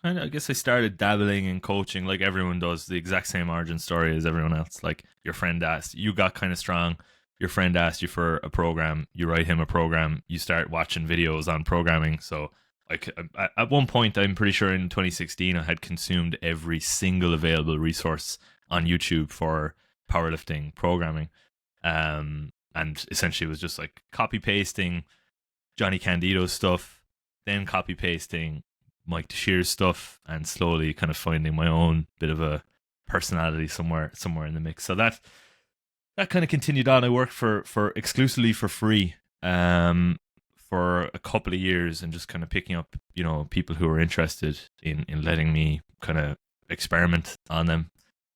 I guess I started dabbling in coaching like everyone does, the exact same origin story as everyone else. Like your friend asked, you got kind of strong. Your friend asked you for a program. You write him a program. You start watching videos on programming. So at one point, I'm pretty sure in 2016, I had consumed every single available resource on YouTube for powerlifting programming. And essentially it was just like copy pasting Johnny Candido's stuff, then copy pasting Mike Teixeira's stuff, and slowly kind of finding my own bit of a personality somewhere in the mix. So that kind of continued on. I worked for exclusively for free for a couple of years, and just kind of picking up, people who were interested in letting me kind of experiment on them,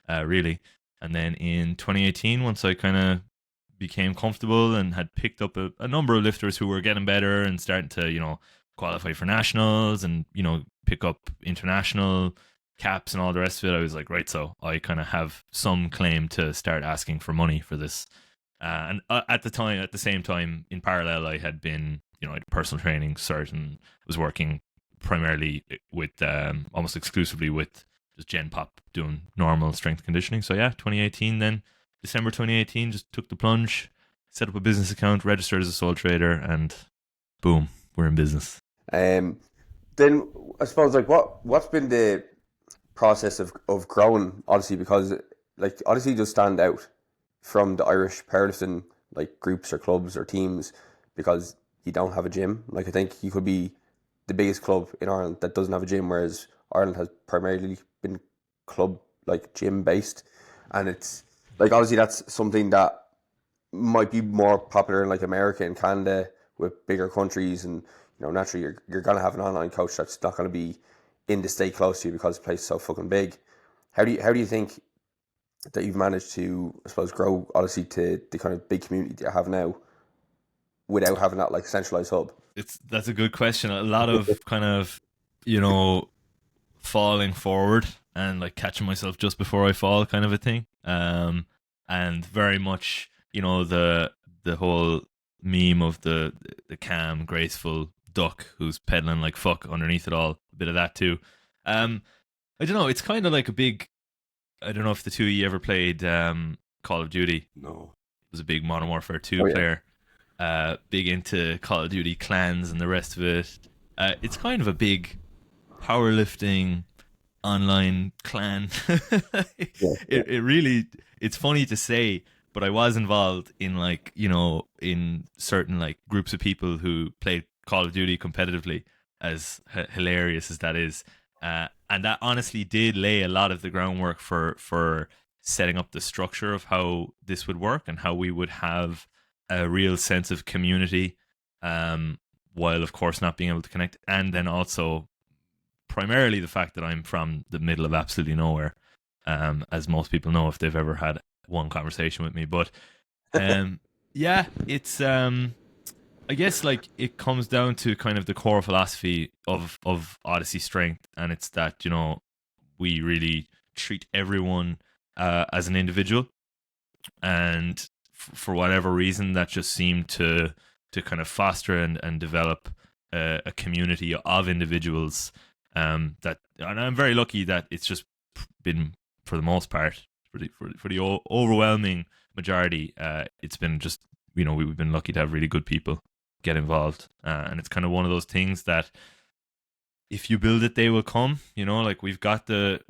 really. And then in 2018, once I kind of became comfortable and had picked up a number of lifters who were getting better and starting to, qualify for nationals and, pick up international caps and all the rest of it, I was like, right, so I kind of have some claim to start asking for money for this. And at the same time, in parallel, I had been, I had personal training cert and was working primarily with, almost exclusively with just Gen Pop, doing normal strength conditioning. So yeah, 2018 then. December 2018, just took the plunge, set up a business account, registered as a sole trader, and boom, we're in business. Then I suppose, like, what's been the process of growing Odyssey? Because like Odyssey does stand out from the Irish powerlifting like groups or clubs or teams because you don't have a gym. Like, I think you could be the biggest club in Ireland that doesn't have a gym, whereas Ireland has primarily been club like gym based, and it's like, obviously that's something that might be more popular in like America and Canada with bigger countries, and naturally you're gonna have an online coach that's not gonna be in the state close to you because the place is so fucking big. How do you think that you've managed to, I suppose, grow Odyssey to the kind of big community that you have now without having that like centralized hub? That's a good question. A lot of kind of, falling forward and like catching myself just before I fall kind of a thing. And very much, the whole meme of the calm, graceful duck who's pedaling like fuck underneath it all. A bit of that too. I don't know. It's kind of like a big. I don't know if the two of you ever played Call of Duty. No. It was a big Modern Warfare 2 player. Big into Call of Duty clans and the rest of it. It's kind of a big powerlifting online clan. It really, it's funny to say, but I was involved in like, in certain like groups of people who played Call of Duty competitively, as hilarious as that is. And that honestly did lay a lot of the groundwork for setting up the structure of how this would work and how we would have a real sense of community, while of course not being able to connect. And then also primarily the fact that I'm from the middle of absolutely nowhere, as most people know if they've ever had one conversation with me. But yeah, it's I guess like it comes down to kind of the core philosophy of Odyssey Strength, and it's that we really treat everyone as an individual, and for whatever reason that just seemed to kind of foster and develop a community of individuals, that, and I'm very lucky that it's just been, for the most part, for the overwhelming majority, it's been just, we've been lucky to have really good people get involved, and it's kind of one of those things that if you build it, they will come. Like we've got the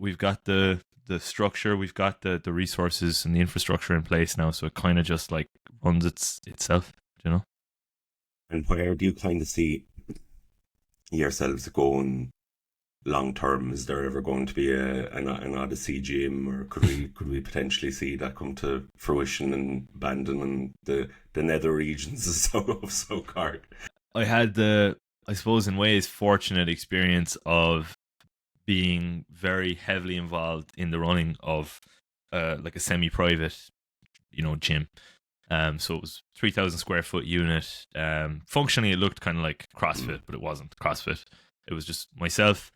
structure, we've got the resources and the infrastructure in place now, so it kind of just like runs itself. And where do you kind of see yourselves going long term? Is there ever going to be an Odyssey gym, or could we potentially see that come to fruition and abandoning the nether regions of SoCard? I had I suppose in ways, fortunate experience of being very heavily involved in the running of like a semi-private, gym. So it was 3,000 square foot unit. Functionally, it looked kind of like CrossFit, but it wasn't CrossFit. It was just myself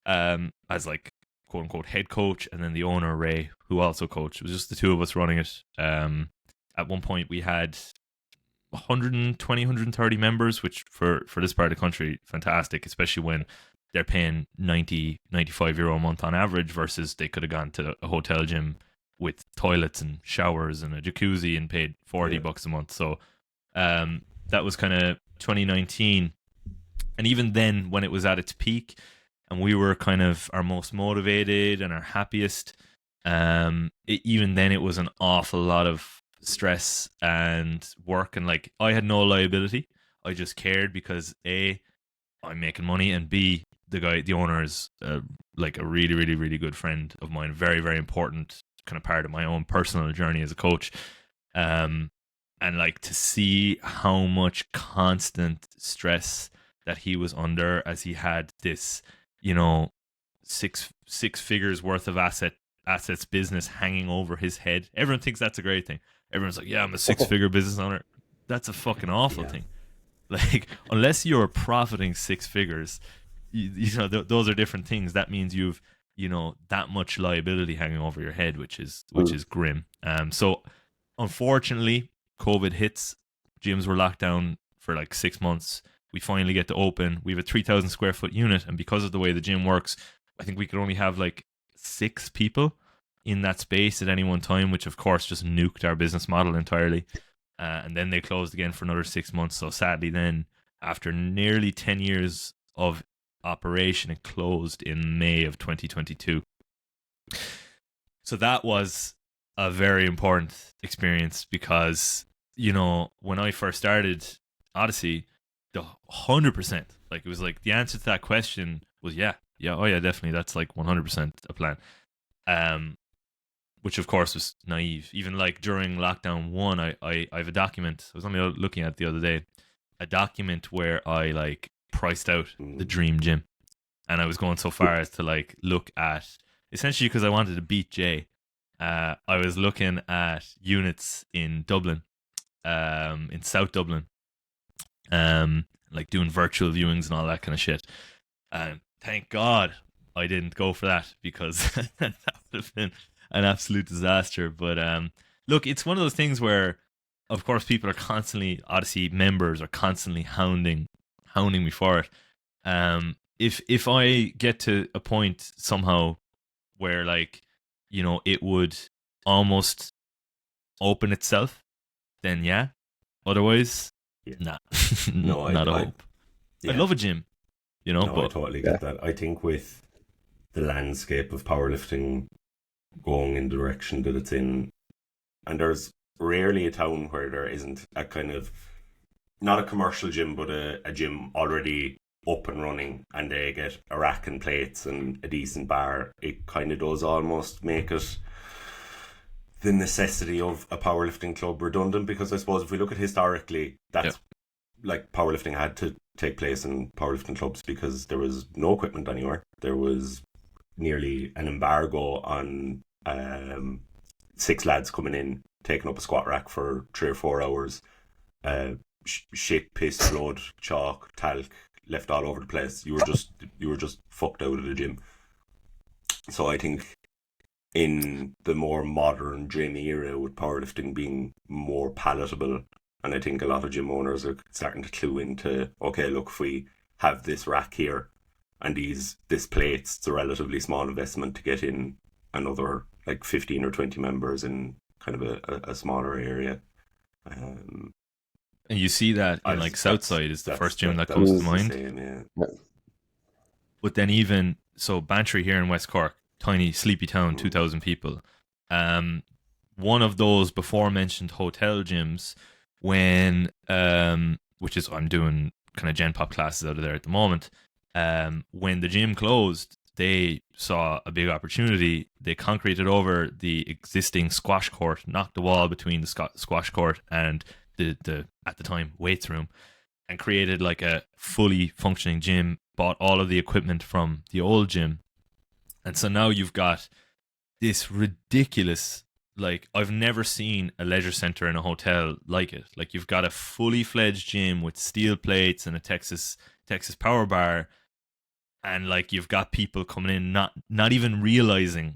as like quote unquote head coach, and then the owner Ray, who also coached. It was just the two of us running it. At one point, we had 120, 130 members, which for this part of the country, fantastic, especially when they're paying 95 euro a month on average, versus they could have gone to a hotel gym with toilets and showers and a jacuzzi and paid 40 bucks a month. So that was kind of 2019. And even then, when it was at its peak and we were kind of our most motivated and our happiest, even then it was an awful lot of stress and work. And like, I had no liability. I just cared because A, I'm making money, and B, the owner is like a really, really, really good friend of mine. Very, very important kind of part of my own personal journey as a coach. And like, to see how much constant stress that he was under as he had this, you know, six figures worth of assets business hanging over his head. Everyone thinks that's a great thing. Everyone's like, yeah, I'm a 6-figure business owner. That's a fucking awful thing. Like, unless you're profiting 6 figures, you know, those are different things. That means you've, you know, that much liability hanging over your head, which is grim. So unfortunately, COVID hits. Gyms were locked down for like 6 months. We finally get to open. We have a 3,000 square foot unit, and because of the way the gym works, I think we could only have like 6 people in that space at any one time, which of course just nuked our business model entirely. And then they closed again for another 6 months. So sadly, then after nearly 10 years of operation, it closed in May of 2022. So that was a very important experience because, you know, when I first started Odyssey, the 100%, like, it was like the answer to that question was oh yeah, definitely, that's like 100% a plan. Which of course was naive. Even like during lockdown 1, I have a document. I was only looking at it the other day, a document where I like priced out the dream gym, and I was going so far as to like look at, essentially because I wanted to beat Jay. I was looking at units in Dublin, in South Dublin, like doing virtual viewings and all that kind of shit. And thank God I didn't go for that, because that would have been an absolute disaster. But look, it's one of those things where, of course, people are constantly, Odyssey members are constantly hounding me for it. If I get to a point somehow where, like, you know, it would almost open itself, then yeah. Otherwise, nah. No, not a hope. I love a gym, you know. No, but I totally get that. I think with the landscape of powerlifting going in the direction that it's in, and there's rarely a town where there isn't a kind of, not a commercial gym, but a gym already up and running, and they get a rack and plates and a decent bar. It kind of does almost make it, the necessity of a powerlifting club, redundant, because I suppose if we look at historically, that's like, powerlifting had to take place in powerlifting clubs because there was no equipment anywhere. There was nearly an embargo on 6 lads coming in, taking up a squat rack for 3 or 4 hours, shit, piss, blood, chalk, talc left all over the place. You were just fucked out of the gym. So I think in the more modern gym era, with powerlifting being more palatable, and I think a lot of gym owners are starting to clue into, okay, look, if we have this rack here and this plates, it's a relatively small investment to get in another like 15 or 20 members in kind of a smaller area. And you see that in like Southside is the first gym that comes to mind. Same, But then even, so Bantry here in West Cork, tiny sleepy town, 2,000 people. One of those before mentioned hotel gyms, when which is, I'm doing kind of Gen Pop classes out of there at the moment. When the gym closed, they saw a big opportunity. They concreted over the existing squash court, knocked the wall between the squash court and the at the time weights room, and created like a fully functioning gym. Bought all of the equipment from the old gym, and so now you've got this ridiculous, like, I've never seen a leisure center in a hotel like it. Like, you've got a fully fledged gym with steel plates and a Texas power bar, and like, you've got people coming in not even realizing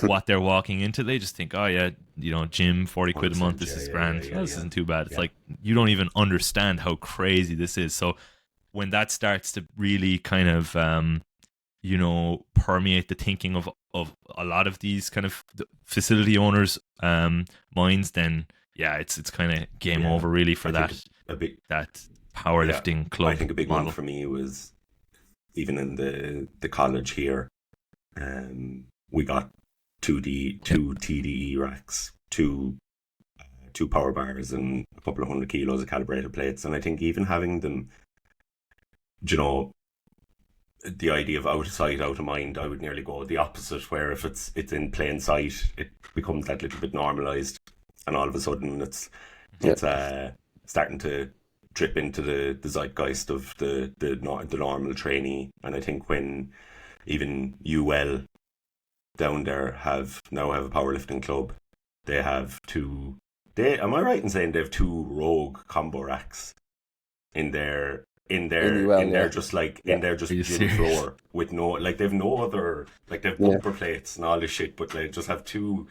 what they're walking into. They just think, oh yeah, you know, gym, 40 quid a month, this is grand. This isn't too bad. It's like, you don't even understand how crazy this is. So when that starts to really kind of permeate the thinking of a lot of these kind of facility owners' minds, then yeah, it's kind of game over really for that powerlifting club. I think a big model. one for me was even in the college here. We got two TDE racks, two power bars, and a couple of 100 kilos of calibrated plates. And I think even having them, the idea of out of sight, out of mind, I would nearly go the opposite, where if it's in plain sight, it becomes that little bit normalized, and all of a sudden it's starting to drip into the zeitgeist of the normal trainee. And I think when even UL down there now have a powerlifting club, they have am I right in saying they have two rogue combo racks in their just gym floor with no, like, they've no other, like, they've bumper plates and all this shit, but they just have two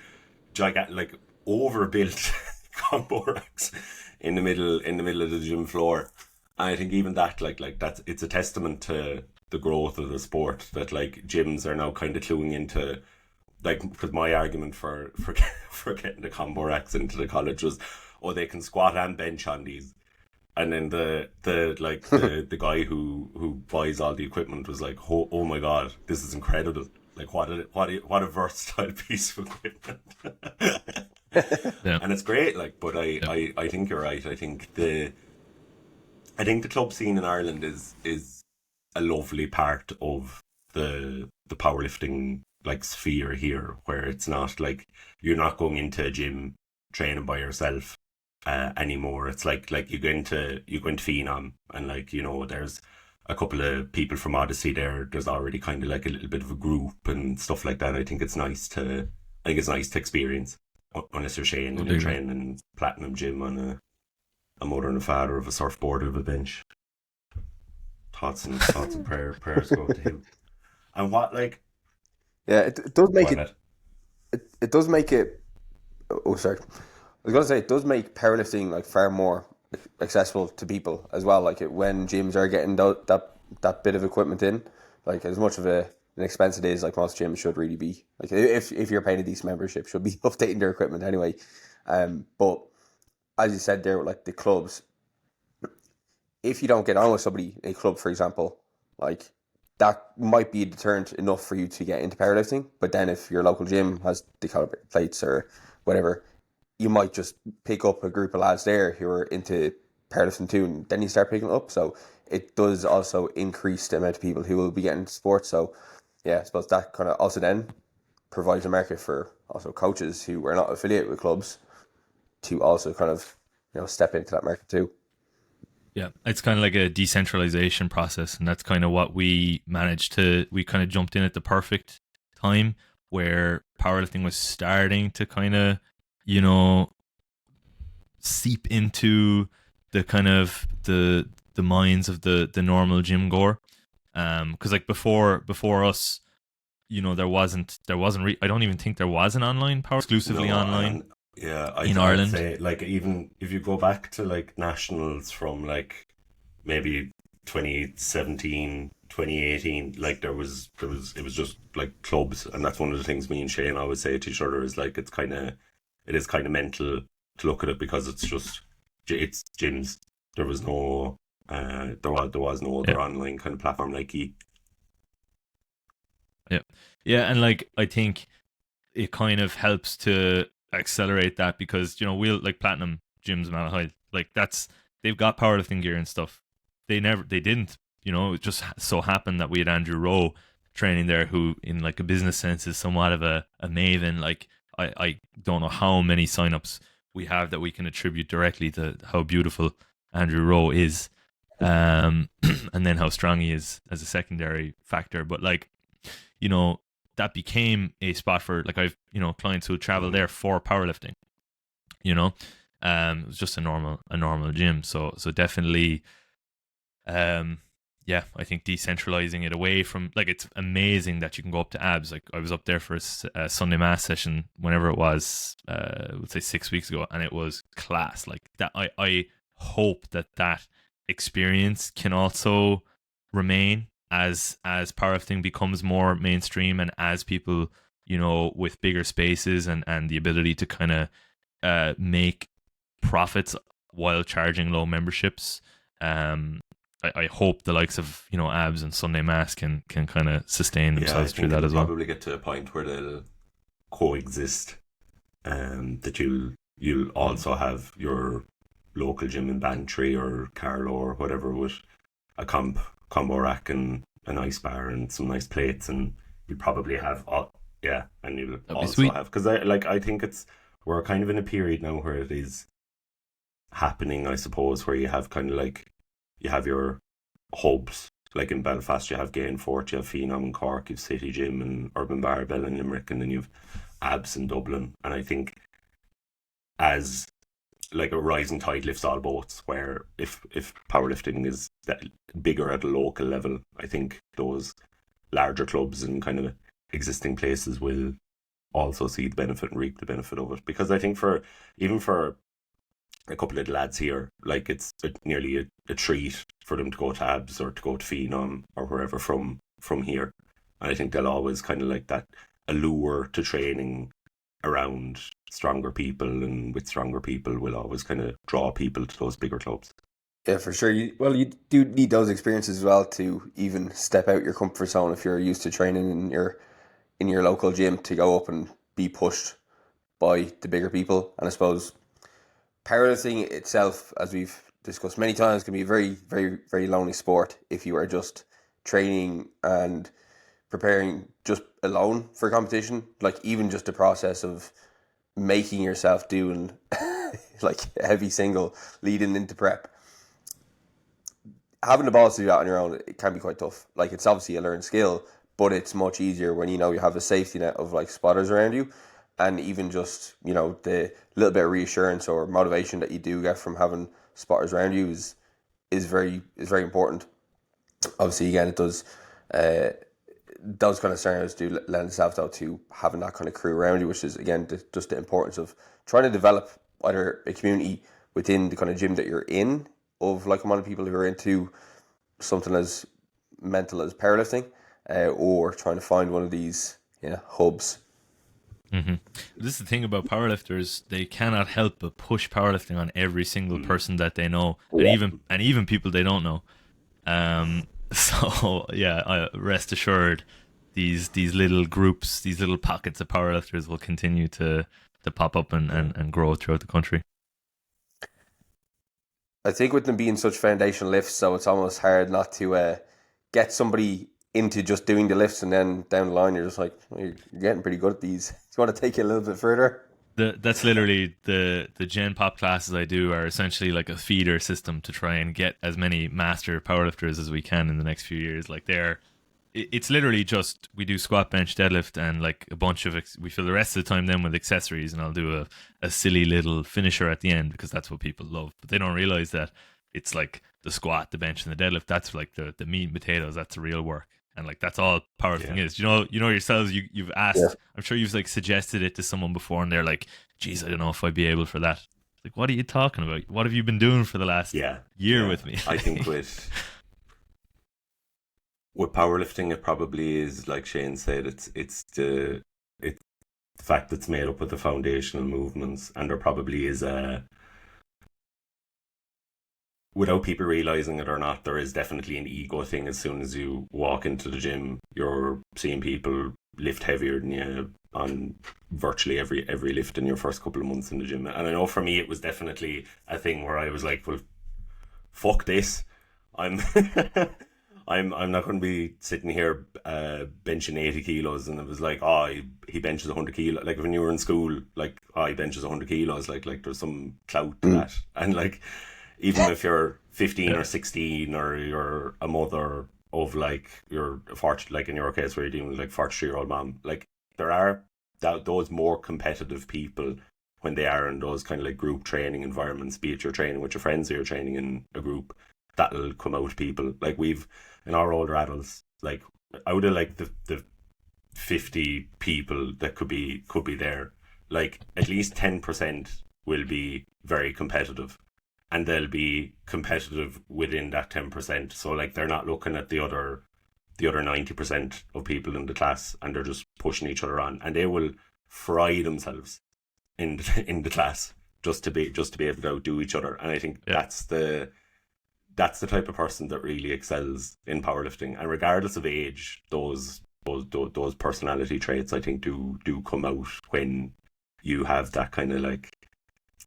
gigantic, like, overbuilt combo racks in the middle of the gym floor. And I think even that, like that's, it's a testament to the growth of the sport that, like, gyms are now kind of cluing into, like, because my argument for getting the combo racks into the college was, they can squat and bench on these. And then the guy who buys all the equipment was like, oh my god, this is incredible! Like, what a versatile piece of equipment. And it's great. Like, but I think you're right. I think the club scene in Ireland is a lovely part of the powerlifting, like, sphere here, where it's not like you're not going into a gym training by yourself anymore. It's like you go into Phenom, and, like, there's a couple of people from Odyssey there's already kind of like a little bit of a group and stuff like that. I think it's nice to experience, unless you're Shane and you're training in Platinum Gym on a mother and a father of a surfboard of a bench. Thoughts and prayers go to him. And what, like, it does make it does make it. Oh, sorry. I was going to say, it does make powerlifting, like, far more accessible to people as well. Like, when gyms are getting that bit of equipment in, like, as much of an expense it is, like, most gyms should really be, like, if you're paying a decent membership, should be updating their equipment anyway. But as you said there, like, the clubs, if you don't get on with somebody in a club, for example, like, that might be a deterrent enough for you to get into powerlifting. But then if your local gym has the calibrated plates or whatever, you might just pick up a group of lads there who are into powerlifting too, and then you start picking it up. So it does also increase the amount of people who will be getting into sports. So yeah, I suppose that kind of also then provides a market for also coaches who are not affiliated with clubs to also kind of, step into that market too. Yeah, it's kind of like a decentralization process, and that's kind of what we managed to. We kind of jumped in at the perfect time where powerlifting was starting to kind of, seep into the kind of the minds of the normal gym goer. Because, like, before us, there wasn't. I don't even think there was an online power exclusively online. In Ireland, say, like, even if you go back to, like, nationals from, like, maybe 2017, 2018, like, it was just, like, clubs. And that's one of the things me and Shane always say to each other, is, like, it is kind of mental to look at it, because it's gyms. There was no there was no other online kind of platform like E. Yeah, and, like, I think it kind of helps to accelerate that, because we'll, like, Platinum Gyms, Malahide, like, they've got powerlifting gear and stuff. They didn't, it just so happened that we had Andrew Rowe training there, who, in, like, a business sense, is somewhat of a maven. Like, I don't know how many signups we have that we can attribute directly to how beautiful Andrew Rowe is, and then how strong he is as a secondary factor. But, like, that became a spot for, like, I've clients who travel there for powerlifting. It was just a normal gym. So definitely, I think decentralizing it away from, like, it's amazing that you can go up to abs. Like, I was up there for a Sunday mass session whenever it was, let's say 6 weeks ago, and it was class. Like, that, I hope that experience can also remain as powerlifting becomes more mainstream, and as people, with bigger spaces and the ability to kind of make profits while charging low memberships, I hope the likes of Abs and Sunday Mass can kind of sustain themselves through that as well. Probably get to a point where they'll coexist, that you'll also have your local gym in Bantry or Carlow or whatever with a combo rack and a nice bar and some nice plates, and you probably have and you'll also have, because I think we're kind of in a period now where it is happening, I suppose, where you have kind of like, you have your hubs, like in Belfast you have Gainfort, you have Phenom in Cork, you have City Gym and Urban Barbell in Limerick, and then you have Abs in Dublin. And I think as like a rising tide lifts all boats, where if powerlifting is that bigger at a local level, I think those larger clubs and kind of existing places will also see the benefit and reap the benefit of it. Because I think even for a couple of the lads here, like it's nearly a treat for them to go to Abs or to go to Phenom or wherever from here. And I think they'll always kind of like that allure to training around stronger people, and with stronger people will always kind of draw people to those bigger clubs. Yeah, for sure. You do need those experiences as well to even step out your comfort zone if you're used to training in your local gym, to go up and be pushed by the bigger people. And I suppose powerlifting itself, as we've discussed many times, can be a very, very, very lonely sport if you are just training and preparing just alone for competition. Like even just the process of making yourself doing like a heavy single leading into prep, having the balls to do that on your own, it can be quite tough. Like it's obviously a learned skill, but it's much easier when you have a safety net of like spotters around you. And even just, the little bit of reassurance or motivation that you do get from having spotters around you is very important. Obviously, again, it does those kind of scenarios do lend itself though to having that kind of crew around you, which is again just the importance of trying to develop either a community within the kind of gym that you're in of like-minded people who are into something as mental as powerlifting, or trying to find one of these hubs. Mm-hmm. This is the thing about powerlifters; they cannot help but push powerlifting on every single person that they know, and even people they don't know. So yeah, rest assured, these little groups, these little pockets of powerlifters will continue to pop up and grow throughout the country. I think with them being such foundational lifts, so it's almost hard not to get somebody into just doing the lifts, and then down the line you're just like, you're getting pretty good at these. Do you want to take it a little bit further? That's literally the Gen Pop classes I do are essentially like a feeder system to try and get as many master powerlifters as we can in the next few years. Like it's literally just, we do squat, bench, deadlift, and like a bunch of we fill the rest of the time then with accessories, and I'll do a silly little finisher at the end because that's what people love. But they don't realize that it's like the squat, the bench, and the deadlift. That's like the meat and potatoes. That's the real work. And like that's all powerlifting is. You know yourselves. You've asked. Yeah. I'm sure you've like suggested it to someone before, and they're like, "Geez, I don't know if I'd be able for that." Like, what are you talking about? What have you been doing for the last year with me? I think with powerlifting, it probably is like Shane said. It's the fact that it's made up of the foundational movements, and there probably is without people realizing it or not, there is definitely an ego thing. As soon as you walk into the gym, you're seeing people lift heavier than you on virtually every lift in your first couple of months in the gym. And I know for me, it was definitely a thing where I was like, well, fuck this. I'm I'm not going to be sitting here benching 80 kilos. And it was like, he benches 100 kilos. Like when you were in school, like, he benches 100 kilos. Like there's some clout to that. And like, even if you're 15 or 16 or you're a mother of like, you're like in your case where you're dealing with like 43-year-old mom, like there are those more competitive people when they are in those kind of like group training environments, be it you're training with your friends or you're training in a group, that'll come out people. Like we've, in our older adults, like out of like the 50 people that could be there, like at least 10% will be very competitive. And they'll be competitive within that 10%. So like they're not looking at the other the other 90% of people in the class, and they're just pushing each other on, and they will fry themselves in the class just to be able to outdo each other. And I think that's the type of person that really excels in powerlifting. And regardless of age, those personality traits, I think, do come out when you have that kind of like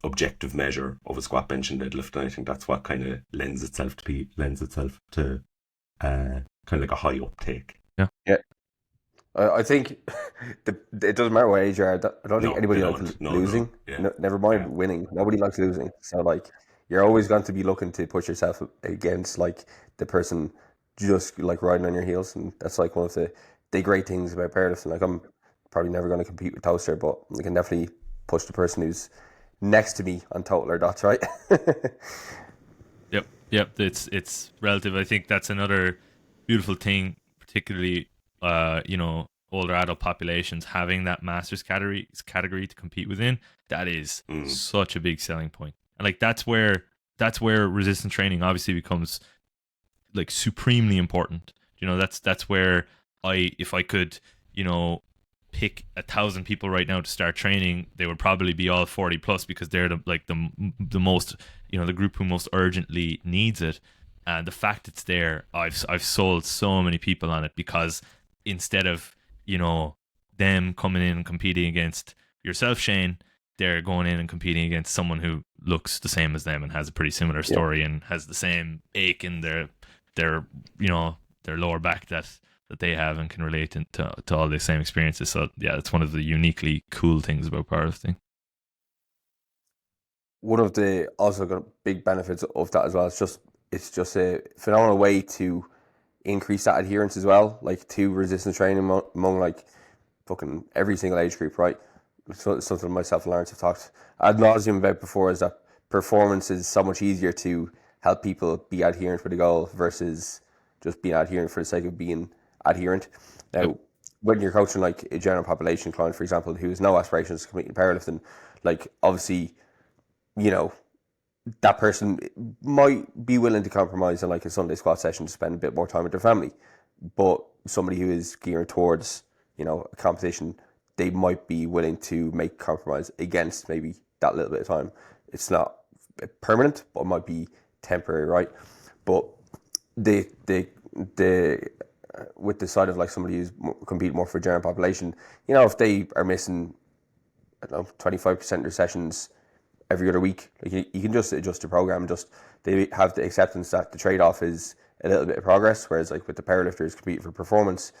objective measure of a squat, bench, and deadlift. And I think that's what kind of lends itself to kind of like a high uptake. Yeah. I think it doesn't matter what age you are. I don't think anybody likes losing. Never mind winning. Nobody likes losing. So like, you're always going to be looking to push yourself against like the person just like riding on your heels, and that's like one of the great things about powerlifting. Like, I'm probably never going to compete with Toaster, but I can definitely push the person who's next to me on total or dots, right? Yep. It's relative. I think that's another beautiful thing, particularly older adult populations having that masters category to compete within. That is such a big selling point. And like that's where resistance training obviously becomes like supremely important. That's where if I could, pick 1,000 people right now to start training, they would probably be all 40 plus, because they're the most, the group who most urgently needs it. And the fact it's there, I've sold so many people on it, because instead of, them coming in and competing against yourself, Shane, they're going in and competing against someone who looks the same as them and has a pretty similar story and has the same ache in their lower back that they have, and can relate to all the same experiences. So yeah, it's one of the uniquely cool things about powerlifting. One of the also big benefits of that as well, it's just a phenomenal way to increase that adherence as well, like to resistance training among like fucking every single age group, right? Something myself and Lawrence have talked ad nauseum about before, is that performance is so much easier to help people be adherent for the goal versus just being adherent for the sake of being adherent. Now, when you're coaching like a general population client, for example, who has no aspirations to compete in powerlifting, like obviously, that person might be willing to compromise on like a Sunday squat session to spend a bit more time with their family. But somebody who is geared towards, a competition, they might be willing to make compromise against maybe that little bit of time. It's not permanent, but it might be temporary, right? But the with the side of like somebody who's competing more for general population, if they are missing, 25% of their sessions every other week, like you can just adjust the program. They have the acceptance that the trade-off is a little bit of progress, whereas like with the powerlifters competing for performance,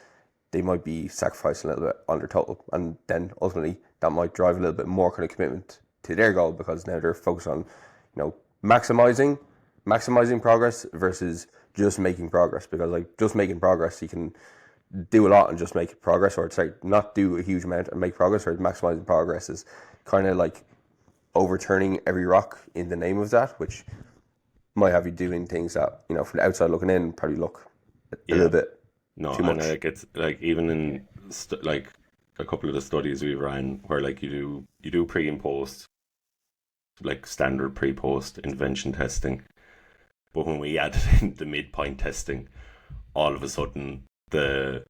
they might be sacrificing a little bit on their total, and then ultimately that might drive a little bit more kind of commitment to their goal, because now they're focused on, maximizing progress versus just making progress. Because like just making progress, you can do a lot and just make progress, or it's like not do a huge amount and make progress, or maximizing progress is kind of like overturning every rock in the name of that, which might have you doing things that, from the outside looking in, probably look a little bit too much. And it's like even in like a couple of the studies we ran where like you do pre and post, like standard pre-post intervention testing, but when we added in the midpoint testing, all of a sudden the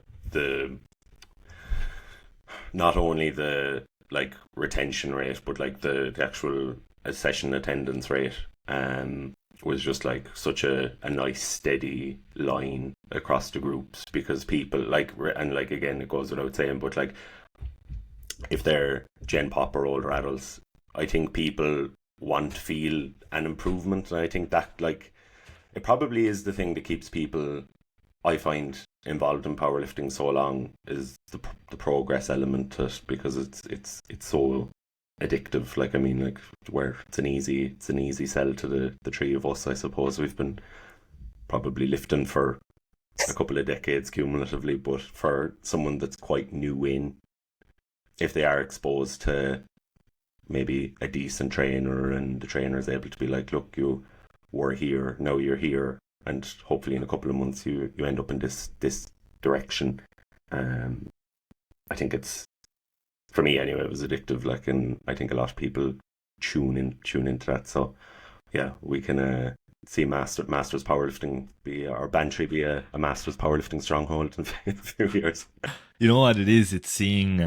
not only the like retention rate, but like the actual session attendance rate was just like such a nice steady line across the groups, because people like, and like again it goes without saying, but like if they're Gen Pop or older adults, I think people want to feel an improvement, and I think that like it probably is the thing that keeps people, I find, involved in powerlifting so long, is the progress element to it, because it's so addictive. Like, I mean, like where it's an easy sell to the three of us. I suppose we've been probably lifting for a couple of decades cumulatively, but for someone that's quite new in, if they are exposed to maybe a decent trainer, and the trainer is able to be like, look, you were here, now you're here, and hopefully in a couple of months you end up in this direction. I think it's, for me anyway, it was addictive. Like, and I think a lot of people tune into that. So yeah, we can see masters powerlifting be, or Bantry be a masters powerlifting stronghold in a few years. You know what it is? It's seeing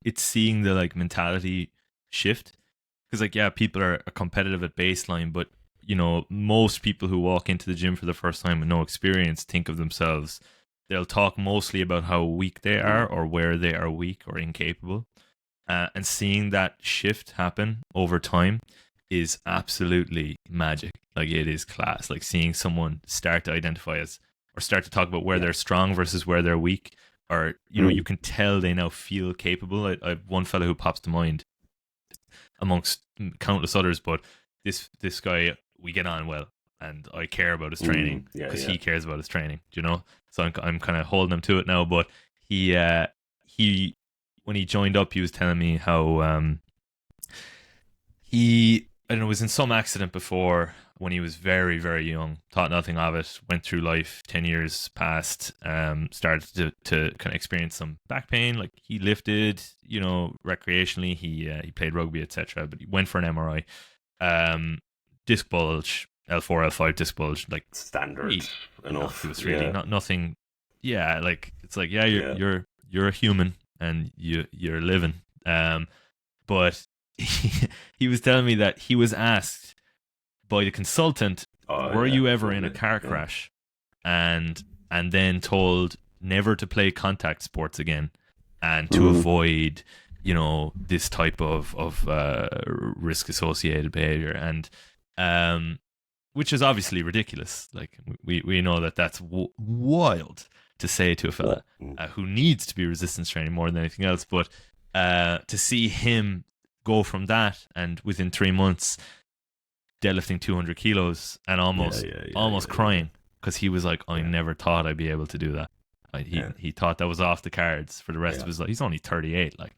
it's seeing the like mentality shift. Because like, yeah, people are competitive at baseline, but you know, most people who walk into the gym for the first time with no experience think of themselves, they'll talk mostly about how weak they are or where they are weak or incapable. And seeing that shift happen over time is absolutely magic. Like, it is class. Like, seeing someone start to identify as, or start to talk about where they're strong versus where they're weak, or you know, you can tell they now feel capable. I have one fellow who pops to mind amongst countless others, but this guy, we get on well, and I care about his training because he cares about his training. Do you know? So I'm kind of holding him to it now. But he when he joined up, he was telling me how he, I don't know, was in some accident before when he was very, very young, thought nothing of it, went through life, 10 years passed, started to kind of experience some back pain. Like, he lifted, you know, recreationally, he played rugby, etc. But he went for an MRI. Disc bulge, L4, L5 disc bulge, like standard enough. It was really not nothing. Yeah, like, it's like, yeah, you're a human and you're living. But he was telling me that he was asked by the consultant, were you ever in a car crash, and then told never to play contact sports again, and to avoid, you know, this type of risk associated behavior, and which is obviously ridiculous. Like, we know that that's wild to say to a fella who needs to be resistance training more than anything else. But to see him go from that, and within 3 months deadlifting 200 kilos and almost crying, because he was like, I never thought I'd be able to do that. Like, he thought that was off the cards for the rest of his life. He's only 38. Like,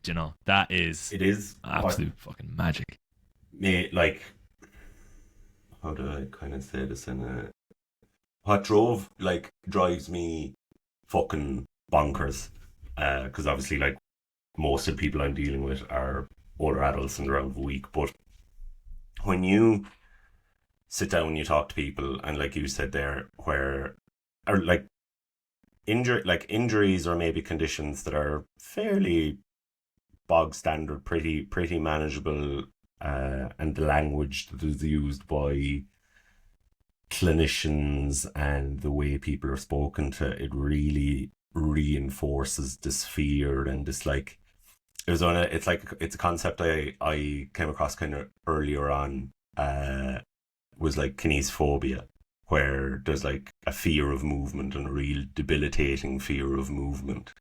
you know, it is absolute fucking magic. Like, how do I kind of say this in a, what drives me fucking bonkers, because obviously, like, most of the people I'm dealing with are older adults and around a week, but when you sit down and you talk to people, and like you said there, where are like injuries or maybe conditions that are fairly bog standard, pretty manageable, and the language that is used by clinicians and the way people are spoken to, it really reinforces this fear and this, like, it's a concept I came across kind of earlier on, was like kinesiophobia, where there's like a fear of movement and a real debilitating fear of movement.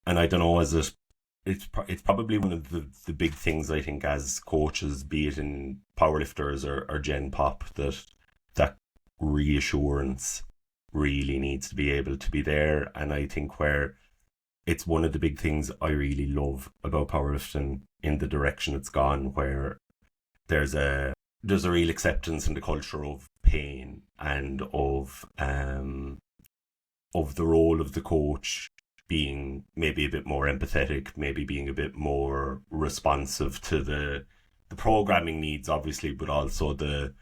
And I don't know, it's probably one of the big things, I think, as coaches, be it in powerlifters or Gen Pop, that reassurance really needs to be able to be there. And I think where it's one of the big things I really love about powerlifting in the direction it's gone, where there's a real acceptance in the culture of pain and of the role of the coach being maybe a bit more empathetic, maybe being a bit more responsive to the programming needs, obviously, but also the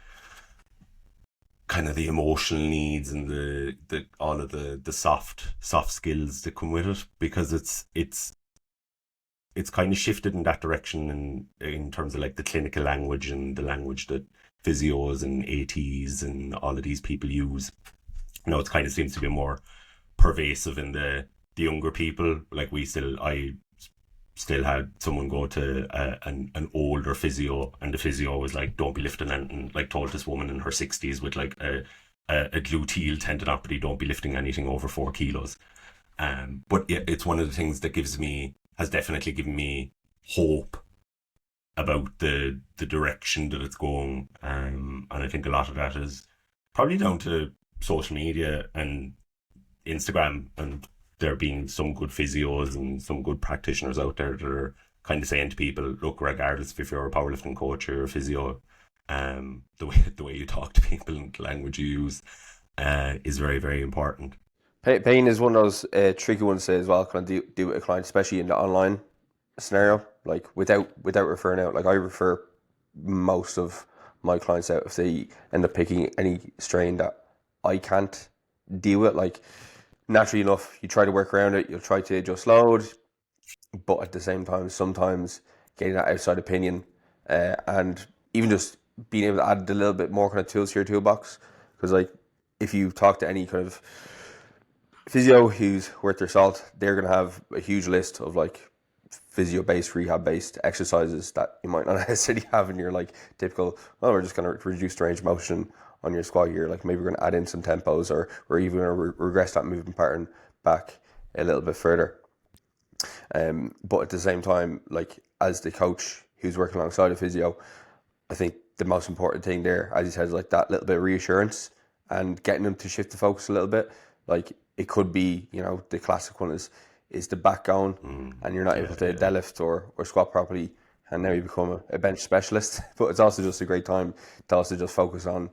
kind of the emotional needs and the all of the soft skills that come with it, because it's kind of shifted in that direction in terms of like the clinical language and the language that physios and ATs and all of these people use. You know, it kind of seems to be more pervasive in the younger people. Like, I still had someone go to an older physio, and the physio was like, don't be lifting anything, like, told this woman in her 60s with like a gluteal tendinopathy, don't be lifting anything over 4 kilos. But yeah, it's one of the things that has definitely given me hope about the direction that it's going. And I think a lot of that is probably down to social media and Instagram, and there being some good physios and some good practitioners out there that are kind of saying to people, look, regardless if you're a powerlifting coach or a physio, the way you talk to people and the language you use is very, very important. Pain is one of those tricky ones as well. Can I do with a client, especially in the online scenario, like without referring out. Like, I refer most of my clients out if they end up picking any strain that I can't deal with. Like, naturally enough, you try to work around it, you'll try to adjust load, but at the same time, sometimes getting that outside opinion and even just being able to add a little bit more kind of tools to your toolbox. Because, like, if you talk to any kind of physio who's worth their salt, they're going to have a huge list of like physio-based, rehab-based exercises that you might not necessarily have in your like typical, oh, we're just going to reduce the range of motion on your squat here. Like, maybe we're going to add in some tempos, or we're even going to regress that movement pattern back a little bit further. But at the same time, like, as the coach who's working alongside a physio, I think the most important thing there, as you said, is like that little bit of reassurance and getting them to shift the focus a little bit. Like, it could be, you know, the classic one is the back going and you're not able to deadlift or squat properly, and now you become a bench specialist. But it's also just a great time to also just focus on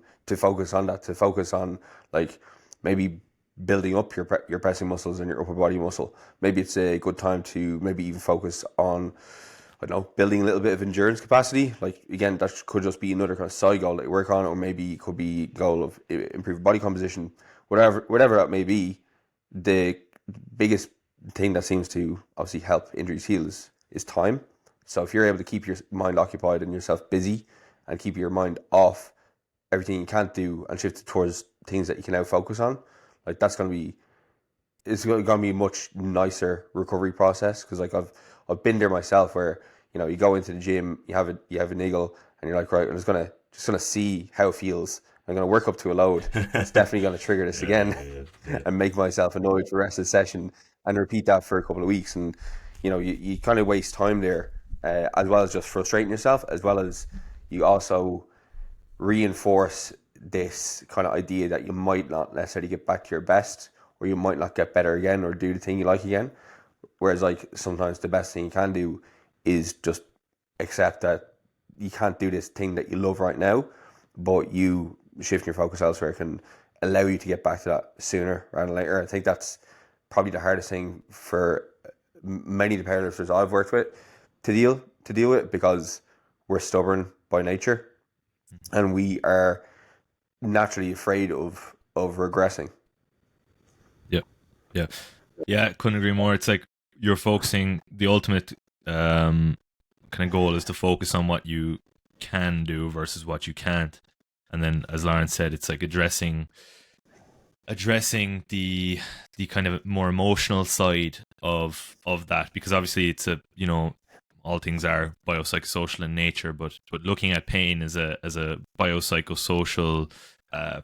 like maybe building up your pressing muscles and your upper body muscle. Maybe it's a good time to maybe even focus on, I don't know, building a little bit of endurance capacity. Like, again, that could just be another kind of side goal that you work on, or maybe it could be goal of improved body composition, whatever that may be. The biggest thing that seems to obviously help injuries heal is time. So if you're able to keep your mind occupied and yourself busy and keep your mind off everything you can't do and shift it towards things that you can now focus on, like, it's going to be a much nicer recovery process. Because, like, I've been there myself, where, you know, you go into the gym, you have a niggle, and you're like, right, I'm just gonna see how it feels. I'm gonna work up to a load. It's definitely gonna trigger this again, and make myself annoyed for the rest of the session, and repeat that for a couple of weeks. And, you know, you kind of waste time there, as well as just frustrating yourself, as well as you also reinforce this kind of idea that you might not necessarily get back to your best, or you might not get better again, or do the thing you like again. Whereas, like, sometimes the best thing you can do is just accept that you can't do this thing that you love right now, but you shifting your focus elsewhere can allow you to get back to that sooner rather than later. I think that's probably the hardest thing for many of the powerlifters I've worked with to deal with, because we're stubborn by nature and we are naturally afraid of regressing. Yeah, couldn't agree more. It's like you're focusing, the ultimate kind of goal is to focus on what you can do versus what you can't. And then, as Lauren said, it's like addressing the kind of more emotional side of that, because obviously it's a, you know, all things are biopsychosocial in nature, but looking at pain as a biopsychosocial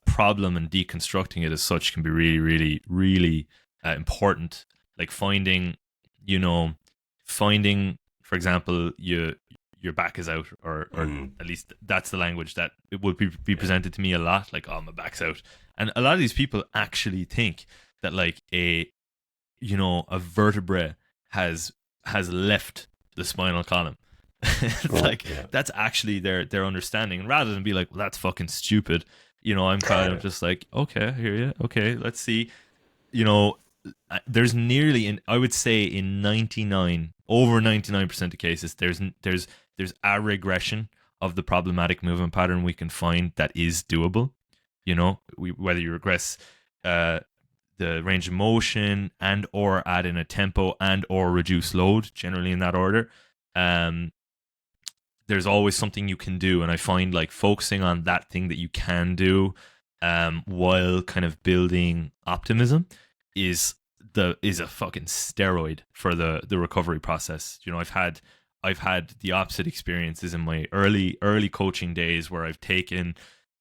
problem and deconstructing it as such can be really, really, really important. Like finding, for example, your back is out, or at least that's the language that it would be presented to me a lot. Like, oh, my back's out, and a lot of these people actually think that like a vertebra has left the spinal column. That's actually their understanding, and rather than be like, well, that's fucking stupid, I'm kind of just like, okay, I hear you, okay, let's see. There's nearly, I would say in over 99% of cases, there's a regression of the problematic movement pattern we can find that is doable. Whether you regress the range of motion and or add in a tempo and or reduce load, generally in that order, there's always something you can do. And I find like focusing on that thing that you can do while kind of building optimism is a fucking steroid for the recovery process. I've had the opposite experiences in my early coaching days, where I've taken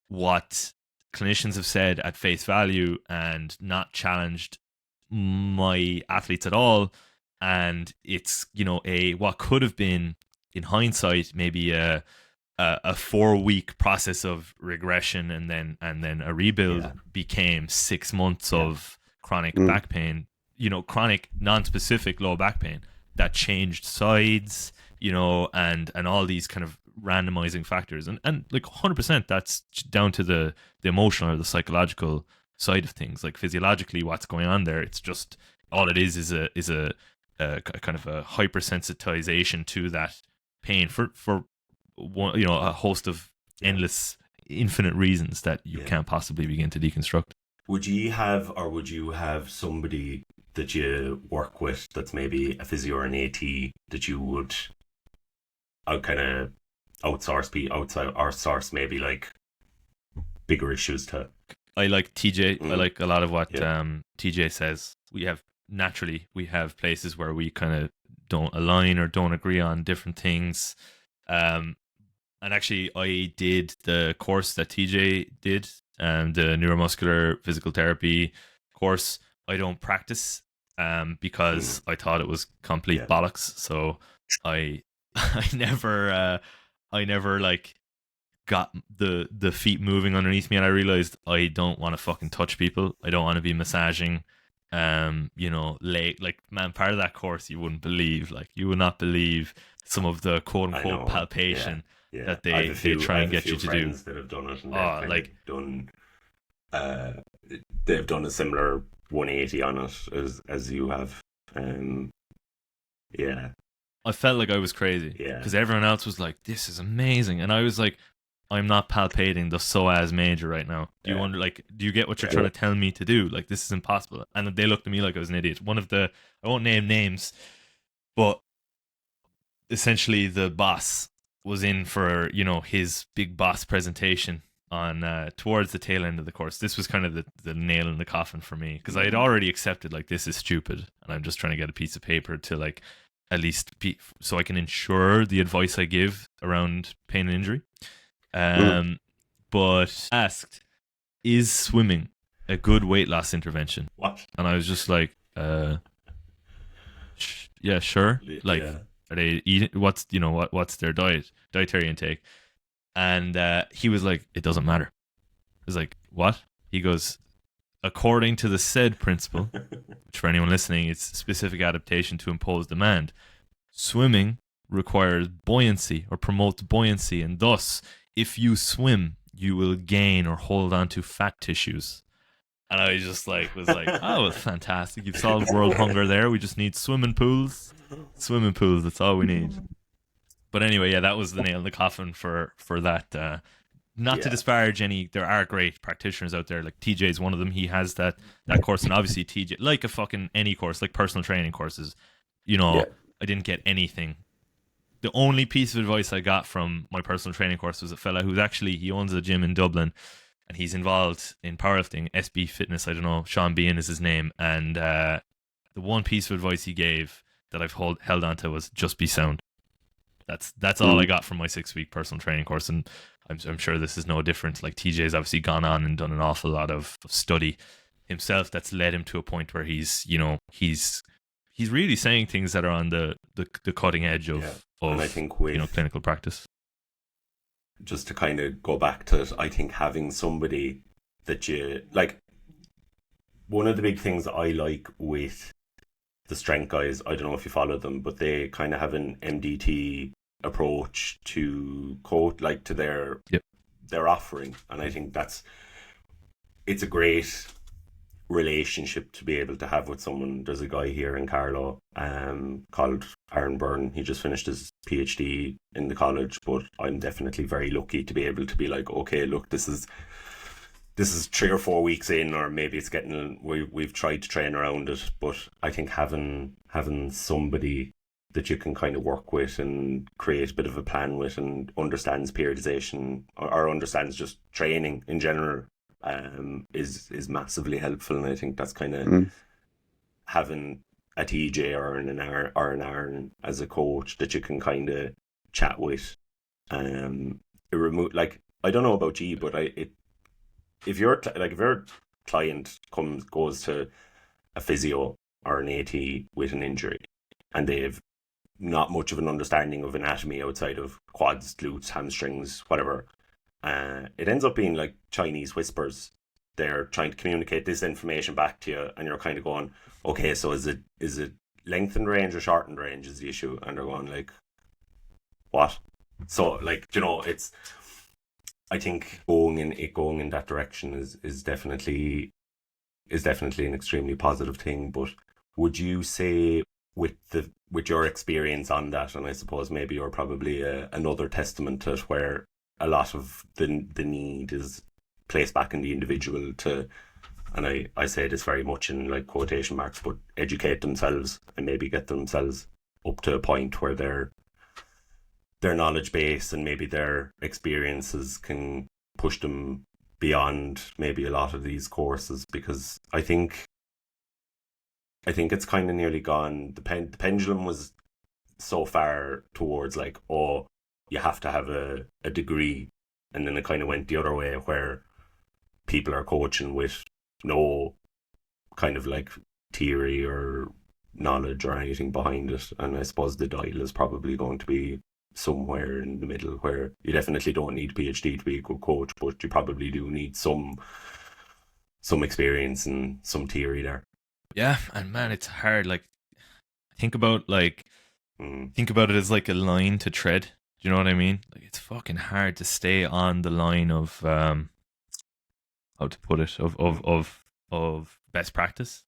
what clinicians have said at face value and not challenged my athletes at all, and it's what could have been in hindsight maybe a 4-week process of regression and then a rebuild became 6 months of chronic back pain, chronic non-specific low back pain that changed sides, and all these kind of randomizing factors, and like 100% that's down to the emotional or the psychological side of things. Like physiologically, what's going on there, it's just all it is a kind of a hypersensitization to that pain for one, you know, a host of endless, infinite reasons that you can't possibly begin to deconstruct. Would you have somebody that you work with that's maybe a physio or an AT that you would kind of outsource maybe like bigger issues to? I like TJ. I like a lot of what TJ says. We have places where we kind of don't align or don't agree on different things. And actually, I did the course that TJ did, the neuromuscular physical therapy course. I don't practice because I thought it was complete bollocks. So I never like got the feet moving underneath me, and I realized I don't want to fucking touch people. I don't want to be massaging. You know, like man, part of that course you would not believe some of the quote unquote palpation that they try and get you to do. That have done it, and they've done a similar 180 on it as you have. I felt like I was crazy because everyone else was like, "This is amazing," and I was like, "I'm not palpating the psoas major right now." Do you get what you're trying to tell me to do? Like, this is impossible. And they looked at me like I was an idiot. I won't name names, but essentially the boss was in for, you know, his big boss presentation on towards the tail end of the course. This was kind of the nail in the coffin for me, because I had already accepted like, this is stupid, and I'm just trying to get a piece of paper to like at least so I can ensure the advice I give around pain and injury. But asked, is swimming a good weight loss intervention? What? And I was just like, yeah, sure. Like, are they eating? What's their dietary intake? And he was like, it doesn't matter. I was like, what? He goes, according to the said principle, which for anyone listening, it's specific adaptation to impose demand. Swimming requires buoyancy or promotes buoyancy, and thus, if you swim, you will gain or hold on to fat tissues. And I just was like, oh, fantastic. You've solved world hunger there. We just need swimming pools. Swimming pools, that's all we need. But anyway, that was the nail in the coffin for that. Not to disparage any, there are great practitioners out there. Like TJ is one of them. He has that course, and obviously TJ, like a fucking any course, like personal training courses, you know, I didn't get anything. The only piece of advice I got from my personal training course was a fella who's actually, he owns a gym in Dublin, and he's involved in powerlifting, SB Fitness, I don't know, Sean Bean is his name, and the one piece of advice he gave that I've held on to was just be sound. That's all I got from my 6-week personal training course, and I'm sure this is no different. Like, TJ's obviously gone on and done an awful lot of study himself that's led him to a point where he's really saying things that are on the cutting edge of and I think with, clinical practice. Just to kind of go back to it, I think having somebody that you like, one of the big things that I like with the strength guys, I don't know if you follow them, but they kind of have an MDT approach to to their offering, and I think it's a great relationship to be able to have with someone. There's a guy here in Carlow called Aaron Byrne. He just finished his PhD in the college, but I'm definitely very lucky to be able to be like, okay, look, this is 3 or 4 weeks in, or maybe it's getting, we've tried to train around it, but I think having somebody that you can kind of work with and create a bit of a plan with, and understands periodization or understands just training in general, is massively helpful. And I think that's kind of having a TJ or an Aaron as a coach that you can kind of chat with. Like, I don't know about you, but if your client goes to a physio or an AT with an injury, and they've not much of an understanding of anatomy outside of quads, glutes, hamstrings, whatever, it ends up being like Chinese whispers. They're trying to communicate this information back to you, and you're kind of going, okay, so is it lengthened range or shortened range is the issue? And they're going like, what? So, like, it's, I think going in that direction is definitely an extremely positive thing. But would you say with your experience on that, and I suppose maybe you're probably another testament to it, where a lot of the need is placed back in the individual to, and I say this very much in like quotation marks, but educate themselves and maybe get themselves up to a point where their knowledge base and maybe their experiences can push them beyond maybe a lot of these courses, because I think it's kind of nearly gone. The pendulum was so far towards like, oh, you have to have a degree, and then it kind of went the other way where people are coaching with no kind of like theory or knowledge or anything behind it. And I suppose the dial is probably going to be somewhere in the middle, where you definitely don't need a PhD to be a good coach, but you probably do need some experience and some theory there. Yeah, and man, it's hard. Like, think about it as like a line to tread. Do you know what I mean? Like, it's fucking hard to stay on the line of how to put it, of best practice,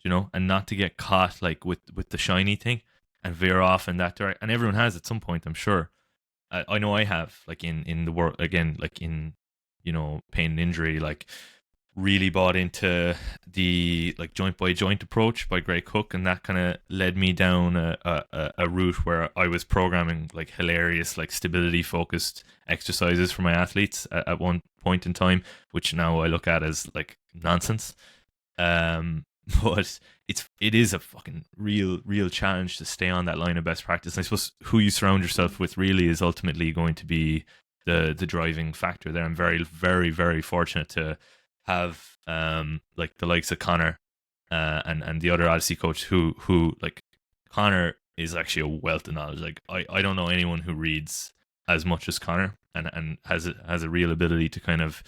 you know, and not to get caught like with the shiny thing and veer off in that direction. And everyone has at some point, I'm sure. I know I have, like in the work again, like in, you know, pain and injury, like really bought into the like joint by joint approach by Gray Cook, and that kind of led me down a route where I was programming like hilarious like stability focused exercises for my athletes at one point in time, which now I look at as like nonsense. But it is a fucking real challenge to stay on that line of best practice. And I suppose who you surround yourself with really is ultimately going to be the driving factor there. I'm very, very, very fortunate to have like the likes of Connor and the other Odyssey coach who like Connor is actually a wealth of knowledge. Like I don't know anyone who reads as much as Connor and has a real ability to kind of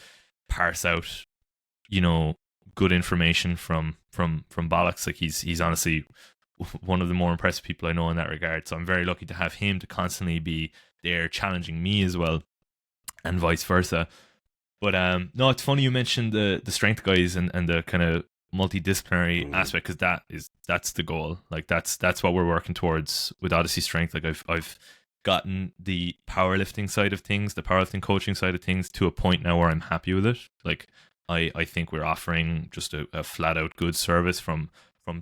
parse out, you know, good information from bollocks. Like he's honestly one of the more impressive people I know in that regard. So I'm very lucky to have him to constantly be there challenging me as well, and vice versa. But no, it's funny you mentioned the strength guys and the kind of multidisciplinary aspect, because that's the goal. Like that's what we're working towards with Odyssey Strength. Like I've gotten the powerlifting side of things, the powerlifting coaching side of things to a point now where I'm happy with it. Like I think we're offering just a flat out good service from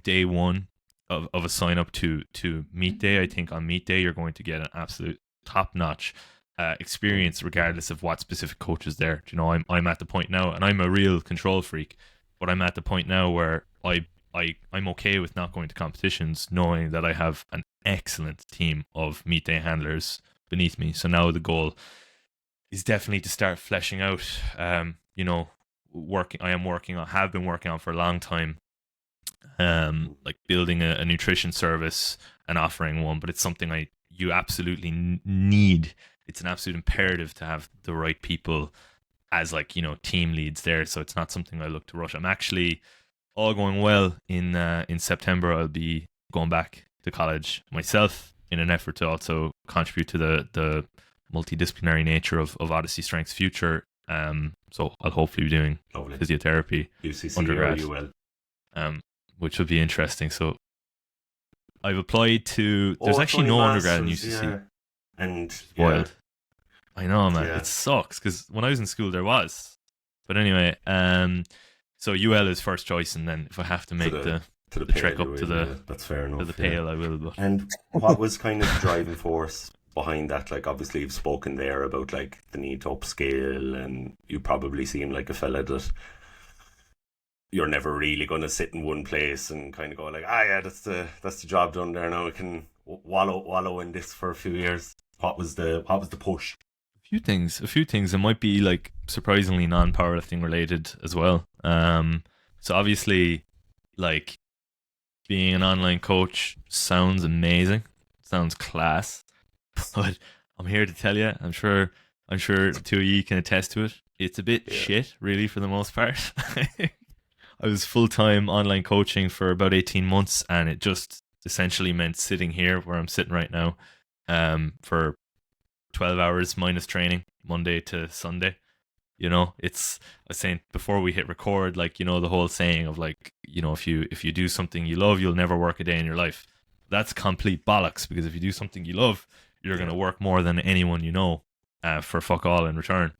day one of a sign up to meet day. I think on meet day you're going to get an absolute top notch experience regardless of what specific coach is there. You know, I'm at the point now, and I'm a real control freak, but I'm at the point now where I'm okay with not going to competitions, knowing that I have an excellent team of meet day handlers beneath me. So now the goal is definitely to start fleshing out you know, have been working on for a long time, like building a nutrition service and offering one. But it's something you absolutely need. It's an absolute imperative to have the right people as, like, you know, team leads there. So it's not something I look to rush. I'm actually, all going well, in September I'll be going back to college myself in an effort to also contribute to the multidisciplinary nature of Odyssey Strength's future. So I'll hopefully be doing physiotherapy UCC undergrad, or UL. which would be interesting. So I've applied to. There's actually no undergrad in UCC. Yeah. And wild. I know, man. Yeah. It sucks because when I was in school there was. But anyway, so UL is first choice, and then if I have to make the trek up to the that's fair enough, to the Pale, I will. But. And what was kind of the driving force behind that? Like, obviously you've spoken there about like the need to upscale, and you probably seem like a fella that you're never really going to sit in one place and kind of go like, yeah, that's the job done there. Now we can wallow in this for a few years. What was the push? A few things. It might be like surprisingly non-powerlifting related as well. So obviously, like, being an online coach sounds amazing, sounds class, but I'm here to tell you, I'm sure the two of you can attest to it. It's a bit shit, really, for the most part. I was full-time online coaching for about 18 months, and it just essentially meant sitting here where I'm sitting right now, for 12 hours minus training, Monday to Sunday. You know, I was saying before we hit record, like, you know, the whole saying of like, you know, if you do something you love, you'll never work a day in your life. that's complete bollocks, because if you do something you love, you're going to work more than anyone you know for fuck all in return.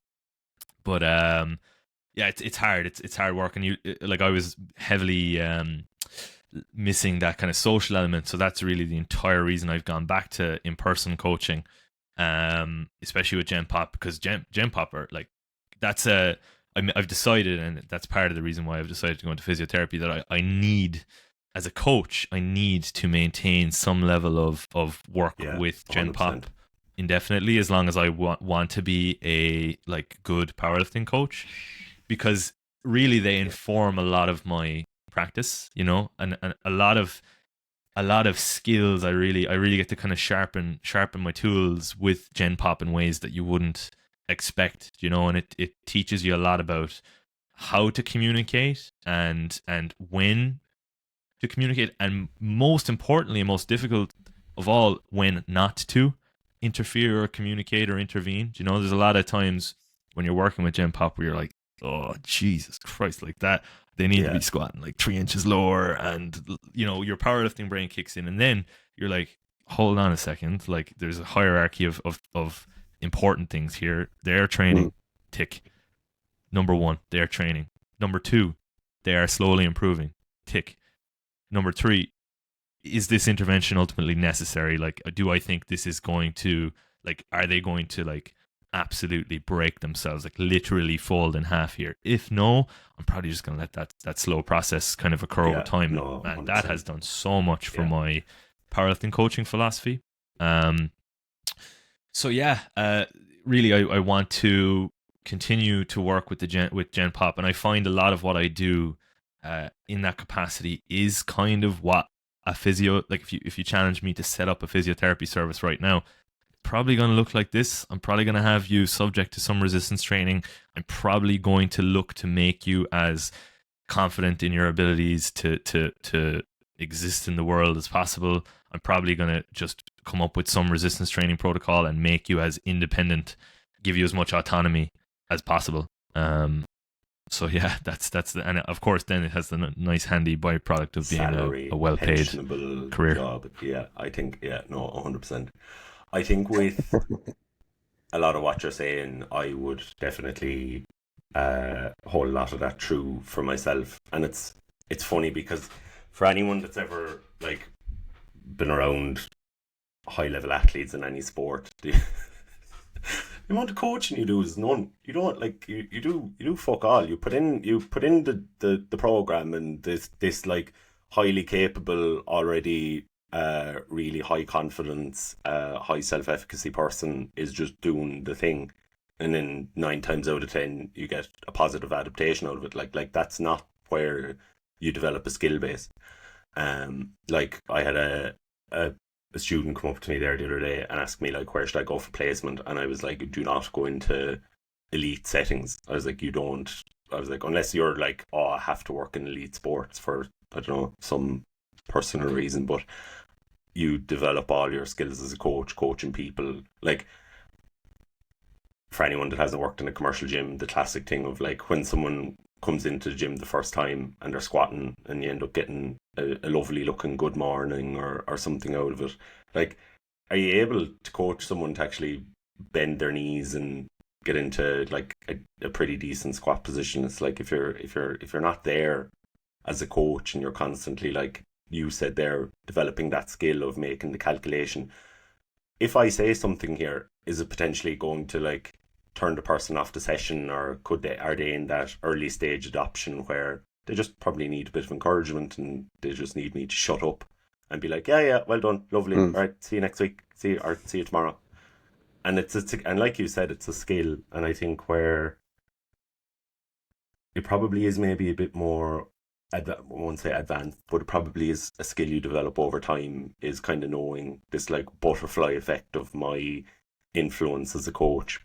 But yeah, it's hard. It's hard work, and like I was heavily missing that kind of social element. So that's really the entire reason I've gone back to in-person coaching, especially with Gen Pop, because Gen Pop are like, that's I've decided, and that's part of the reason why I've decided to go into physiotherapy, that I need, as a coach, I need to maintain some level of work with Gen 100%. Pop indefinitely, as long as I want to be a like good powerlifting coach, because really they inform a lot of my practice, you know, and a lot of skills I really get to kind of sharpen my tools with Gen Pop in ways that you wouldn't expect, you know, and it teaches you a lot about how to communicate and when to communicate, and most importantly, most difficult of all, when not to interfere or communicate or intervene. You know, there's a lot of times when you're working with Gen Pop where you're like, oh Jesus Christ, like that they need to be squatting like 3 inches lower, and you know, your powerlifting brain kicks in, and then you're like, hold on a second, like there's a hierarchy of important things here. They're training, tick. Number 1, they're training. Number 2, they are slowly improving, tick. Number 3, is this intervention ultimately necessary? Like, do I think this is going to, like, are they going to like absolutely break themselves, like literally fold in half here? If no, I'm probably just going to let that slow process kind of occur over time. No, and that has done so much for my powerlifting coaching philosophy. So yeah, really, I want to continue to work with Gen Pop, and I find a lot of what I do in that capacity is kind of what a physio, like if you challenge me to set up a physiotherapy service right now, probably going to look like this. I'm probably going to have you subject to some resistance training. I'm probably going to look to make you as confident in your abilities to exist in the world as possible. I'm probably going to just come up with some resistance training protocol and make you as independent, give you as much autonomy as possible. So yeah, that's and of course then it has the nice handy byproduct of being salary, a well-paid career job. Yeah, I think 100%. I think with a lot of what you're saying, I would definitely hold a lot of that true for myself. And it's funny because for anyone that's ever like been around high level athletes in any sport, the amount of coaching you do is none. You don't like you do fuck all. You put in the program, and this like highly capable, already really high confidence, high self-efficacy person is just doing the thing, and then 9 times out of 10 you get a positive adaptation out of it. Like that's not where you develop a skill base. Like I had a student come up to me there the other day and ask me like, where should I go for placement? And I was like, do not go into elite settings. I was like, unless you're like, oh, I have to work in elite sports for, I don't know, some personal reason, but you develop all your skills as a coach, coaching people. Like, for anyone that hasn't worked in a commercial gym, the classic thing of like when someone comes into the gym the first time and they're squatting and you end up getting a lovely looking good morning or something out of it. Like, are you able to coach someone to actually bend their knees and get into like a pretty decent squat position? It's like if you're not there as a coach and you're constantly, like you said there, developing that skill of making the calculation. If I say something here, is it potentially going to like turn the person off the session, or are they in that early stage adoption where they just probably need a bit of encouragement and they just need me to shut up and be like, yeah, well done, lovely, all right, see you next week, see you tomorrow. And and like you said, it's a skill, and I think where it probably is maybe a bit more I won't say advanced, but it probably is a skill you develop over time, is kind of knowing this like butterfly effect of my influence as a coach,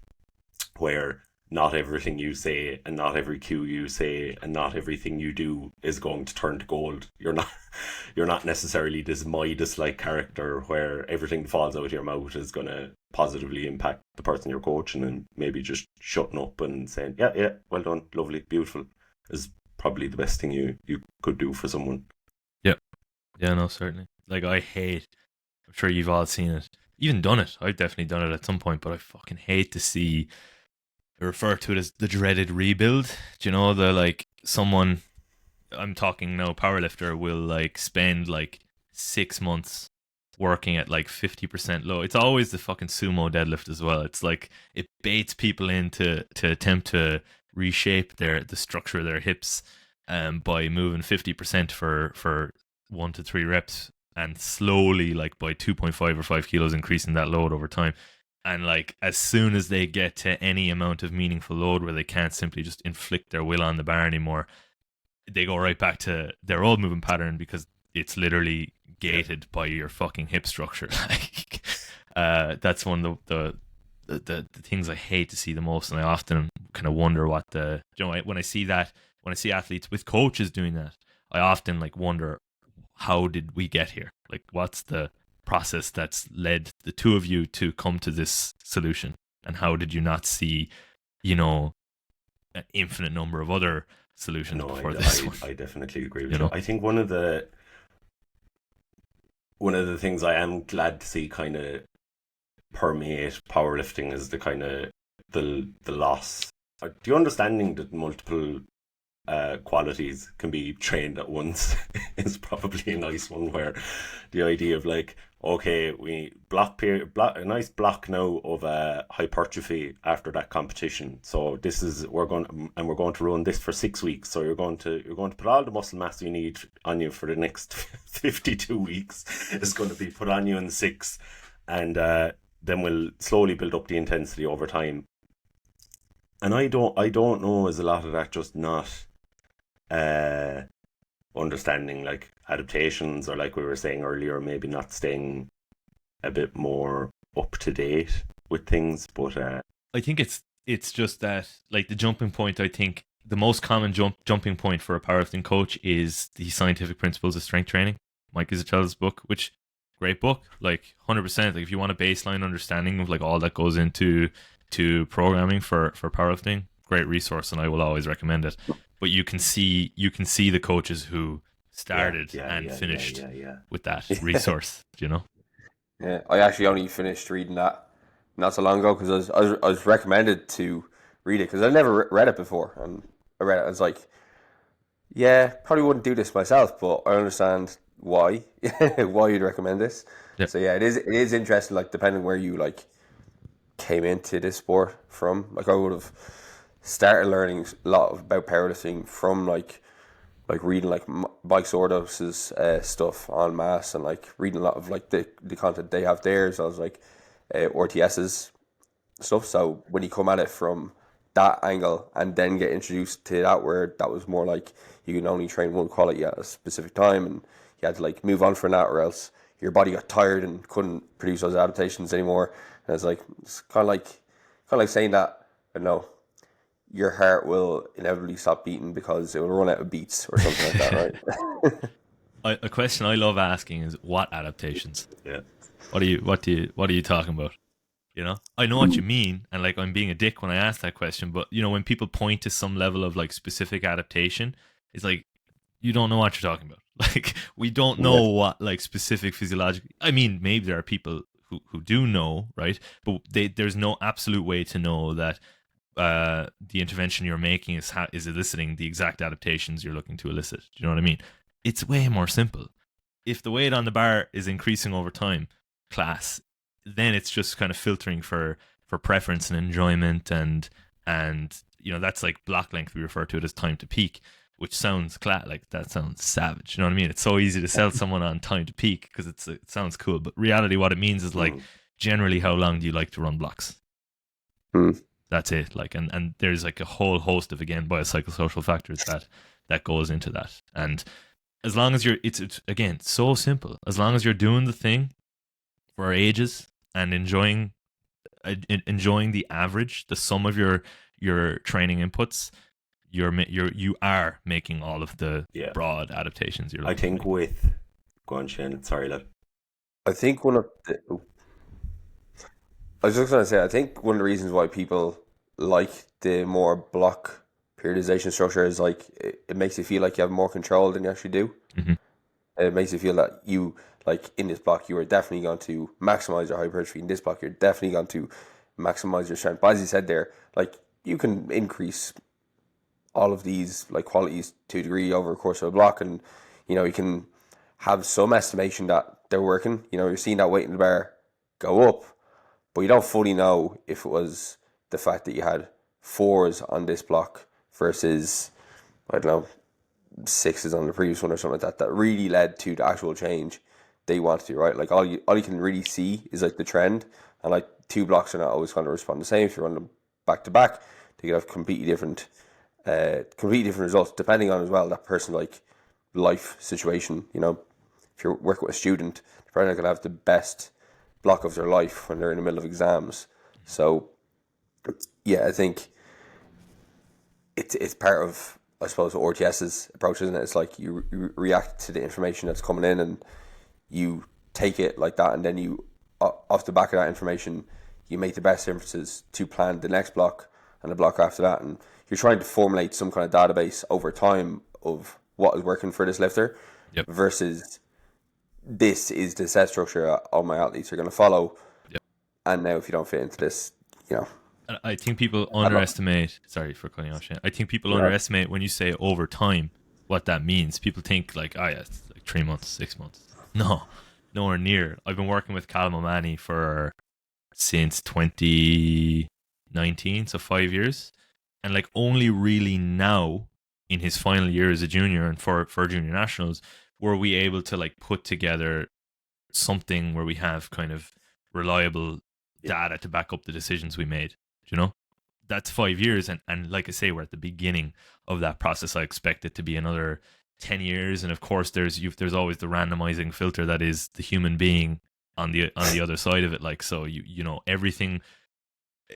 where not everything you say and not every cue you say and not everything you do is going to turn to gold. You're not necessarily this Midas-like character where everything that falls out of your mouth is going to positively impact the person you're coaching, and maybe just shutting up and saying, yeah, well done, lovely, beautiful, is probably the best thing you could do for someone. Yeah, no, certainly. like I hate. I'm sure you've all seen it, even done it. I've definitely done it at some point, but I fucking hate to see. I refer to it as the dreaded rebuild. Do you know the like someone? I'm talking now. Powerlifter will like spend like 6 months working at like 50% low. It's always the fucking sumo deadlift as well. It's like it baits people in to attempt to reshape the structure of their hips by moving 50% for 1 to 3 reps and slowly like by 2.5 or 5 kilos increasing that load over time. And like as soon as they get to any amount of meaningful load where they can't simply just inflict their will on the bar anymore, they go right back to their old movement pattern because it's literally gated by your fucking hip structure. Like, that's one of the things I hate to see the most, and I often kind of wonder what when I see athletes with coaches doing that, I often like wonder, how did we get here? Like, what's the process that's led the two of you to come to this solution, and how did you not see, an infinite number of other solutions before this one? I definitely agree with you. I think one of the things I am glad to see kind of permeate powerlifting is the kind of the loss, the understanding that multiple qualities can be trained at once is probably a nice one, where the idea of like, okay, we block a nice block now of hypertrophy after that competition. So this is we're going to run this for 6 weeks. So you're going to put all the muscle mass you need on you for the next 52 weeks. It's going to be put on you in 6, and then we'll slowly build up the intensity over time. And I don't know, is a lot of that just not understanding like adaptations, or like we were saying earlier, maybe not staying a bit more up to date with things. But I think it's just that, like, the jumping point, I think the most common jumping point for a powerlifting coach is the Scientific Principles of Strength Training, Mike Isichel's book, which great book, like 100%. Like if you want a baseline understanding of like all that goes into programming for powerlifting, great resource, and I will always recommend it. But you can see the coaches who started and finished with that resource, Yeah, I actually only finished reading that not so long ago because I was recommended to read it because I never read it before, and I read it. I was like, yeah, probably wouldn't do this myself, but I understand why you'd recommend this. Yep. So yeah, it is interesting. Like depending where you like came into this sport from, like I would have started learning a lot about powerlifting from like reading like Mike Sordos's stuff en masse, and like reading a lot of like the content they have there. So I was like RTS's stuff. So when you come at it from that angle and then get introduced to that, where that was more like you can only train one quality at a specific time, and you had to like move on from that, or else your body got tired and couldn't produce those adaptations anymore. And it's kind of like saying that, I don't know, your heart will inevitably stop beating because it will run out of beats or something like that, right? A question I love asking is, what adaptations? Yeah. What are you talking about? I know what you mean, and like I'm being a dick when I ask that question, but when people point to some level of like specific adaptation, it's like, you don't know what you're talking about. Like, we don't know what like specific physiological. I mean, maybe there are people who do know, right? But there's no absolute way to know that the intervention you're making is eliciting the exact adaptations you're looking to elicit. Do you know what I mean? It's way more simple. If the weight on the bar is increasing over time, class, then it's just kind of filtering for preference and enjoyment, and that's like block length. We refer to it as time to peak, which sounds like that sounds savage. You know what I mean? It's so easy to sell someone on time to peak because it sounds cool, but reality, what it means is like generally how long do you like to run blocks? That's it. Like, and there's like a whole host of, again, biopsychosocial factors that goes into that. And as long as it's again so simple. As long as you're doing the thing for ages and enjoying the average, the sum of your training inputs, you are making all of the broad adaptations. I think go on, Shane. Sorry, lad. I think I was just going to say, I think one of the reasons why people like the more block periodization structure is like it makes you feel like you have more control than you actually do. Mm-hmm. It makes you feel that like in this block you are definitely going to maximize your hypertrophy. In this block you're definitely going to maximize your strength. But as you said there, like you can increase all of these like qualities to a degree over a course of a block, and you can have some estimation that they're working. You're seeing that weight in the bar go up, but you don't fully know if it was the fact that you had 4s on this block versus, I don't know, 6s on the previous one or something like that really led to the actual change they want to, right? Like all you can really see is like the trend, and like 2 blocks are not always going to respond the same. If you run them back to back, they could have completely different results depending on as well that person's like life situation. If you're working with a student, they're probably not going to have the best block of their life when they're in the middle of exams. So yeah, I think it's part of, I suppose, RTS's approach, isn't it? It's like you react to the information that's coming in and you take it like that, and then you, off the back of that information, you make the best inferences to plan the next block and the block after that, and you're trying to formulate some kind of database over time of what is working for this lifter. Yep. Versus this is the set structure all my athletes are going to follow. Yep. And now if you don't fit into this, I think people underestimate. Sorry for cutting off, Shane. I think people underestimate when you say over time what that means. People think like, yeah, it's like 3 months, 6 months. No, nowhere near. I've been working with Callum O'Mahony since 2019, so 5 years, and like only really now in his final year as a junior and for junior nationals were we able to like put together something where we have kind of reliable data to back up the decisions we made. That's 5 years, and like I say, we're at the beginning of that process. I expect it to be another 10 years, and of course there's always the randomizing filter that is the human being on the other side of it. Like, so everything,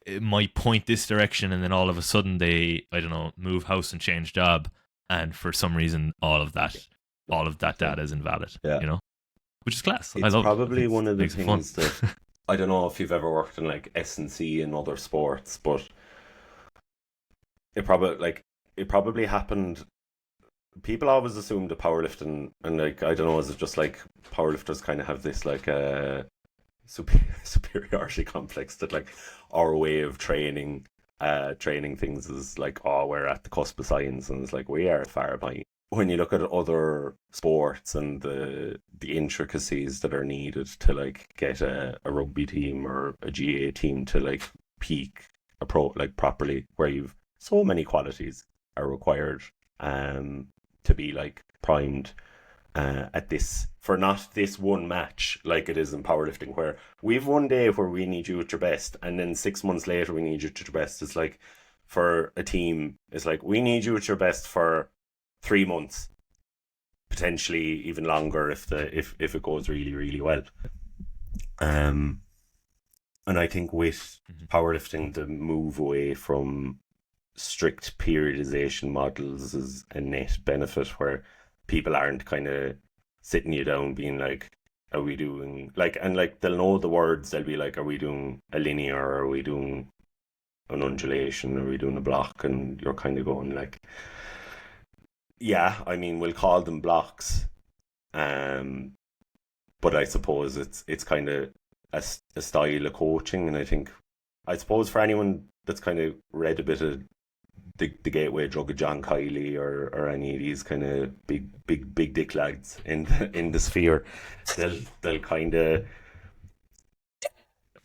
it might point this direction, and then all of a sudden they, I don't know, move house and change job, and for some reason all of that data is invalid. Which is class. It's I love probably it. one of the Makes it things fun. that I don't know if you've ever worked in like S&C and other sports, but it probably happened. People always assume the powerlifting, and like, I don't know, is it just like powerlifters kind of have this like superiority complex that like our way of training things is like, oh, we're at the cusp of science, and it's like we are far behind. When you look at other sports and the intricacies that are needed to like get a rugby team or a GA team to like peak like properly, where you've so many qualities are required to be like primed at this, for not this one match like it is in powerlifting, where we've one day where we need you at your best, and then 6 months later we need you at your best. It's like for a team, it's like we need you at your best for 3 months, potentially even longer if it goes really, really well. And I think with powerlifting, the move away from strict periodization models is a net benefit, where people aren't kind of sitting you down being like, are we doing like, and like they'll know the words, they'll be like, are we doing a linear, or are we doing an undulation, or are we doing a block? And you're kind of going like, yeah, I mean, we'll call them blocks, but I suppose it's kind of a style of coaching. And I suppose for anyone that's kind of read a bit of the gateway drug of John Kiley or any of these kind of big dick lads in the sphere, they'll kind of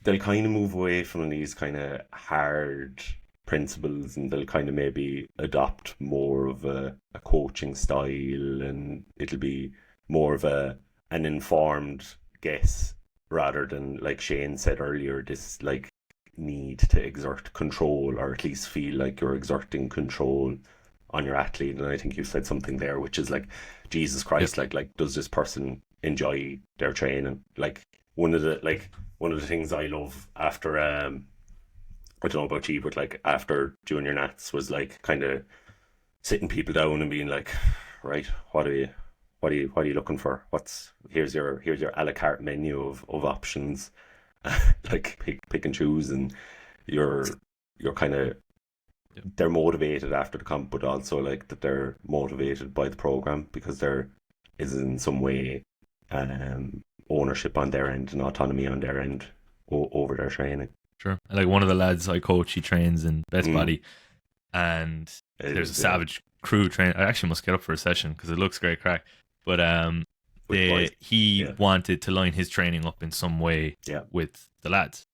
move away from these kind of hard principles, and they'll kind of maybe adopt more of a coaching style, and it'll be more of an informed guess rather than, like Shane said earlier, this like need to exert control, or at least feel like you're exerting control on your athlete. And I think you said something there which is like, Jesus Christ, like does this person enjoy their training? Like one of the things I love after I don't know about you, but like after junior nats was like kind of sitting people down and being like, right, what are you looking for? Here's your a la carte menu of options. Like pick and choose, and you're kind of, they're motivated after the comp, but also like that they're motivated by the program because there is in some way ownership on their end and autonomy on their end over their training. Sure. Like one of the lads I coach, he trains in Best Body, and there's a Savage crew train. I actually must get up for a session because it looks great crack. But he wanted to line his training up in some way with the lads.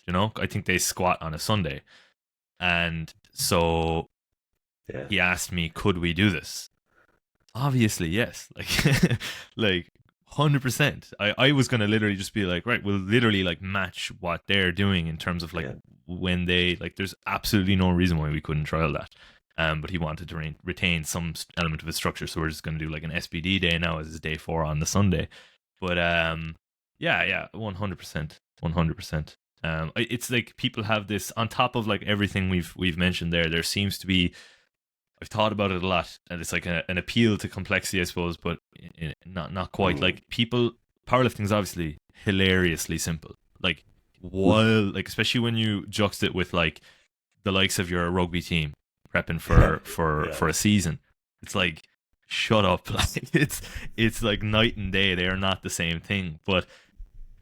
You know, I think they squat on a Sunday, and so he asked me, could we do this? Obviously, yes. Like 100%. I was gonna literally just be like, right, we'll literally like match what they're doing in terms of like when they like. There's absolutely no reason why we couldn't trial that. But he wanted to retain some element of his structure, so we're just gonna do like an SBD day now as his day 4 on the Sunday. But 100%. It's like people have this on top of like everything we've mentioned there. There seems to be, I've thought about it a lot, and it's like an appeal to complexity, I suppose, but not quite. Like powerlifting is obviously hilariously simple. Like while like especially when you juxtapose it with like the likes of your rugby team prepping for a season, it's like shut up. Like it's like night and day. They are not the same thing. But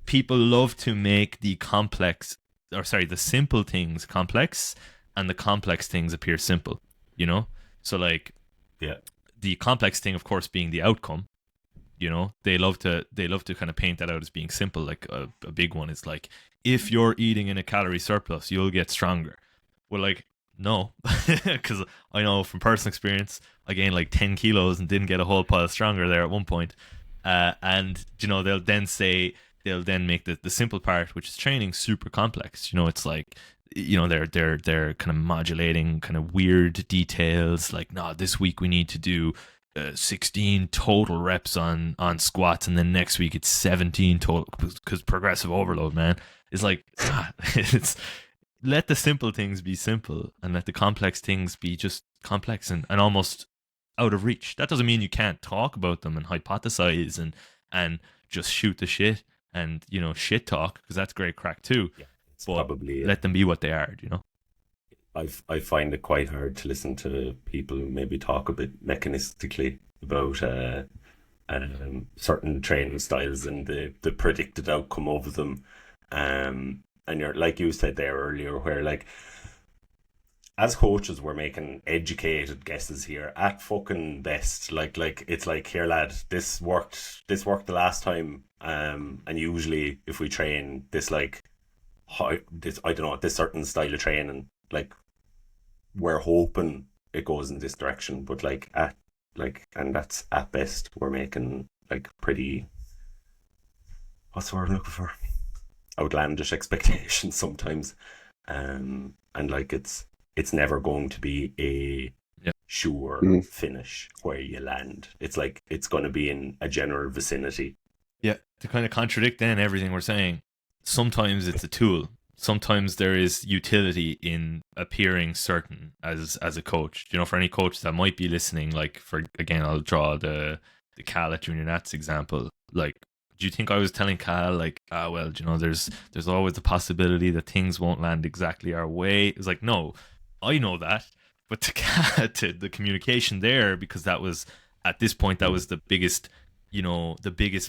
people love to make the simple things complex, and the complex things appear simple. You know. So like, the complex thing, of course, being the outcome. You know, they love to kind of paint that out as being simple. Like a big one is like, if you're eating in a calorie surplus, you'll get stronger. Well, like, no, because I know from personal experience, I gained like 10 kilos and didn't get a whole pile stronger there at one point. And you know, they'll then make the simple part, which is training, super complex. You know, it's like, you know, they're kind of modulating kind of weird details like, no, this week we need to do 16 total reps on squats, and then next week it's 17 total, because progressive overload, man. It's like it's let the simple things be simple and let the complex things be just complex and almost out of reach. That doesn't mean you can't talk about them and hypothesize and just shoot the shit and, you know, shit talk, because that's great crack too. But probably let them be what they are, you know. I find it quite hard to listen to people maybe talk a bit mechanistically about certain training styles and the predicted outcome of them. And you're, like you said there earlier, where like as coaches we're making educated guesses here at fucking best. Like it's like, here lad, this worked the last time, and usually if we train this like this certain style of training, like we're hoping it goes in this direction, but and that's at best we're making like pretty, what's the word I'm looking for, outlandish expectations sometimes, and like it's never going to be a sure finish where you land. It's like it's going to be in a general vicinity. Yeah, to kind of contradict then everything we're saying, sometimes it's a tool. Sometimes there is utility in appearing certain as a coach. You know, for any coach that might be listening, like I'll draw the Cal at Junior Nats example. Like, do you think I was telling Cal like, well, you know, there's always the possibility that things won't land exactly our way? It's like, no, I know that, but to the communication there, because that was at this point that was the biggest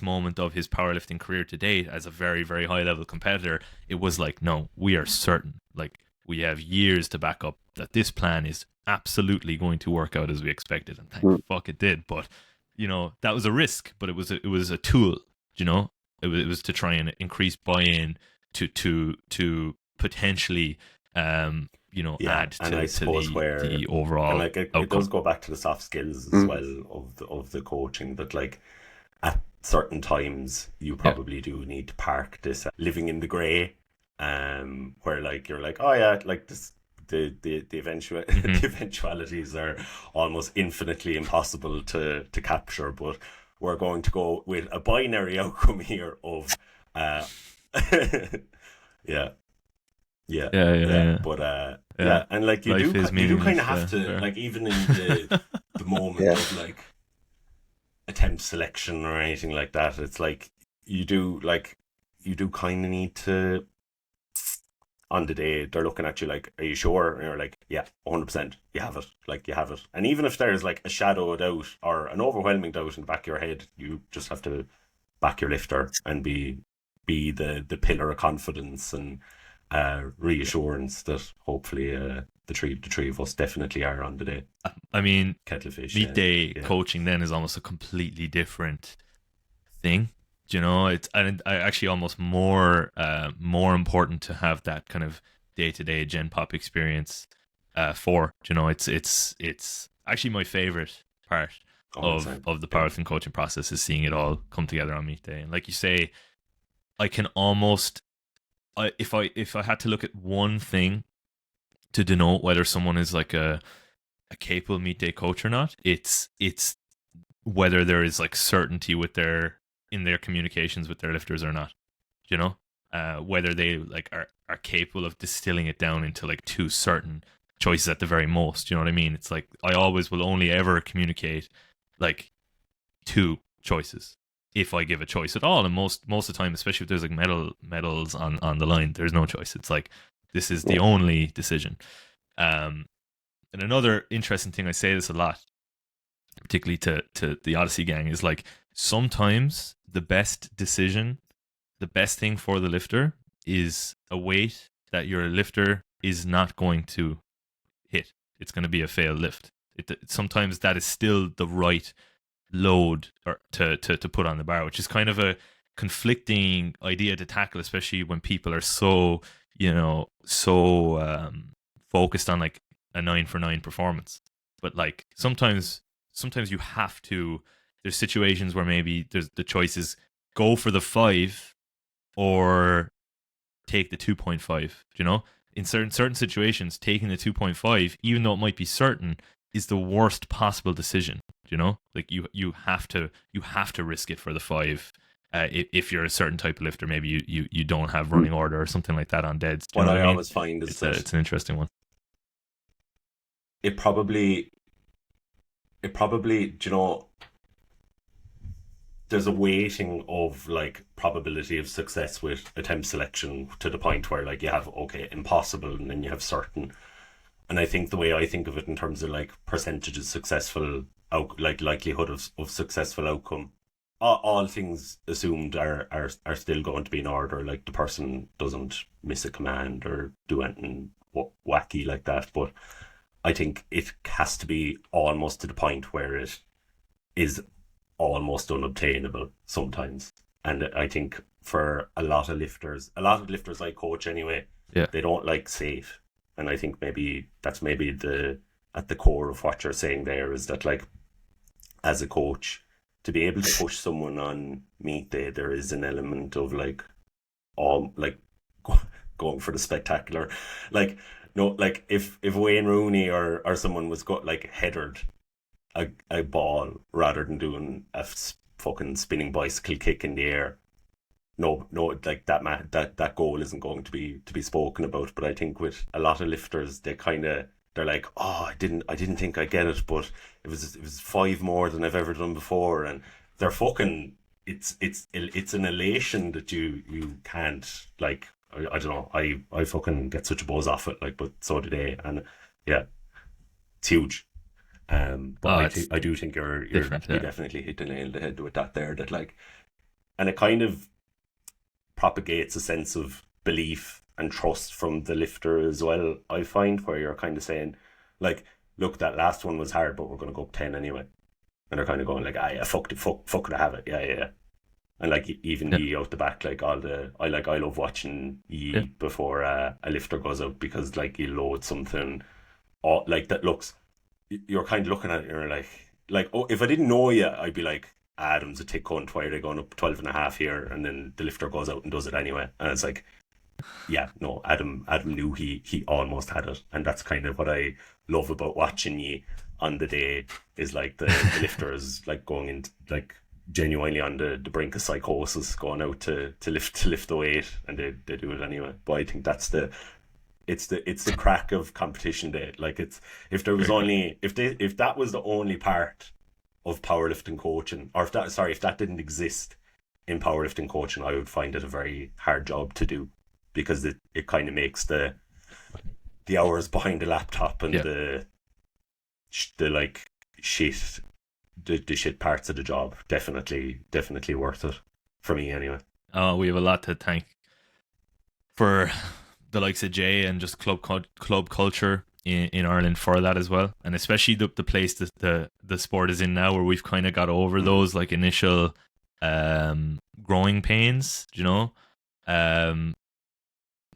moment of his powerlifting career to date as a very, very high level competitor. It was like, no, we are certain, like we have years to back up that this plan is absolutely going to work out as we expected, and thank fuck it did. But you know, that was a risk, but it was a tool. You know, it was to try and increase buy-in to potentially add to the overall. And like it does go back to the soft skills as well of the coaching, that like at certain times you probably do need to park this living in the grey, where like you're like, oh yeah, like this the the eventualities are almost infinitely impossible to capture, but we're going to go with a binary outcome here of but and like you do kind of have to like, even in the moment of like attempt selection or anything like that, it's like you do kind of need to, on the day they're looking at you like, are you sure? And you're like, yeah, 100%, you have it. And even if there's like a shadow of doubt or an overwhelming doubt in the back of your head, you just have to back your lifter and be the pillar of confidence and reassurance that hopefully the three of us definitely are on the day. I mean, Kettlefish, midday coaching then is almost a completely different thing. You know, it's actually almost more important to have that kind of day-to-day Gen Pop experience. You know, it's actually my favorite part of the powerlifting coaching process is seeing it all come together on meet day. And like you say, I can almost, if I had to look at one thing to denote whether someone is like a capable meet day coach or not, it's whether there is like certainty in their communications with their lifters or not. You know, whether they like are capable of distilling it down into like two certain choices at the very most. You know what I mean? It's like I always will only ever communicate like two choices if I give a choice at all, and most of the time, especially if there's like medals on the line, there's no choice. It's like this is the only decision. And another interesting thing, I say this a lot, particularly to the Odyssey gang, is like sometimes the best decision, the best thing for the lifter is a weight that your lifter is not going to hit. It's going to be a failed lift. Sometimes that is still the right load or to put on the bar, which is kind of a conflicting idea to tackle, especially when people are so focused on like a 9 for 9 performance. But like sometimes you have to. There's situations where maybe there's the choice is go for the 5 or take the 2.5. You know, in certain situations, taking the 2.5, even though it might be certain, is the worst possible decision. You know, like you have to risk it for the 5. If you're a certain type of lifter, maybe you don't have running order or something like that on deads. What I always find is that it's an interesting one. It probably, you know, there's a weighting of like probability of success with attempt selection to the point where like you have impossible and then you have certain. And I think the way I think of it in terms of like percentages successful like likelihood of successful outcome, all things assumed are still going to be in order. Like the person doesn't miss a command or do anything wacky like that, but I think it has to be almost to the point where it is almost unobtainable sometimes. And I think for a lot of lifters I coach anyway, they don't like safe. And I think maybe that's at the core of what you're saying there, is that like as a coach, to be able to push someone on meet day, there is an element of like going for the spectacular. Like no, like if Wayne Rooney or someone was headered a ball rather than doing a fucking spinning bicycle kick in the air, no, like that goal isn't going to be spoken about. But I think with a lot of lifters, they're like, oh, I didn't think I'd get it, but it was 5 more than I've ever done before, and they're fucking. It's an elation that you can't like. I don't know. I fucking get such a buzz off it, like, but so do they, and yeah, it's huge. But I do think you definitely hit the nail on the head with that there. That like, and it kind of propagates a sense of belief and trust from the lifter as well, I find, where you're kind of saying like, look, that last one was hard, but we're going to go up 10 anyway, and they're kind of going like, yeah, fuck it, I have it, yeah. And like even ye out the back, like I love watching ye before a lifter goes out, because like you load something like that looks, you're kind of looking at it and you're like, oh, if I didn't know you, I'd be like, Adam's a tick cunt, why are they going up 12.5 here? And then the lifter goes out and does it anyway, and it's like, yeah, no, Adam knew he almost had it. And that's kind of what I love about watching ye on the day, is like the lifter is like going in like genuinely on the brink of psychosis, going out to lift the weight, and they do it anyway. But I think that's it's the crack of competition day. Like, it's if that was the only part of powerlifting coaching, or if that didn't exist in powerlifting coaching, I would find it a very hard job to do, because it kind of makes the hours behind the laptop and the shit parts of the job definitely worth it. for me anyway. Oh, we have a lot to thank for the likes of Jay and just club culture in Ireland for that as well, and especially the place that the sport is in now, where we've kind of got over those like initial growing pains, you know,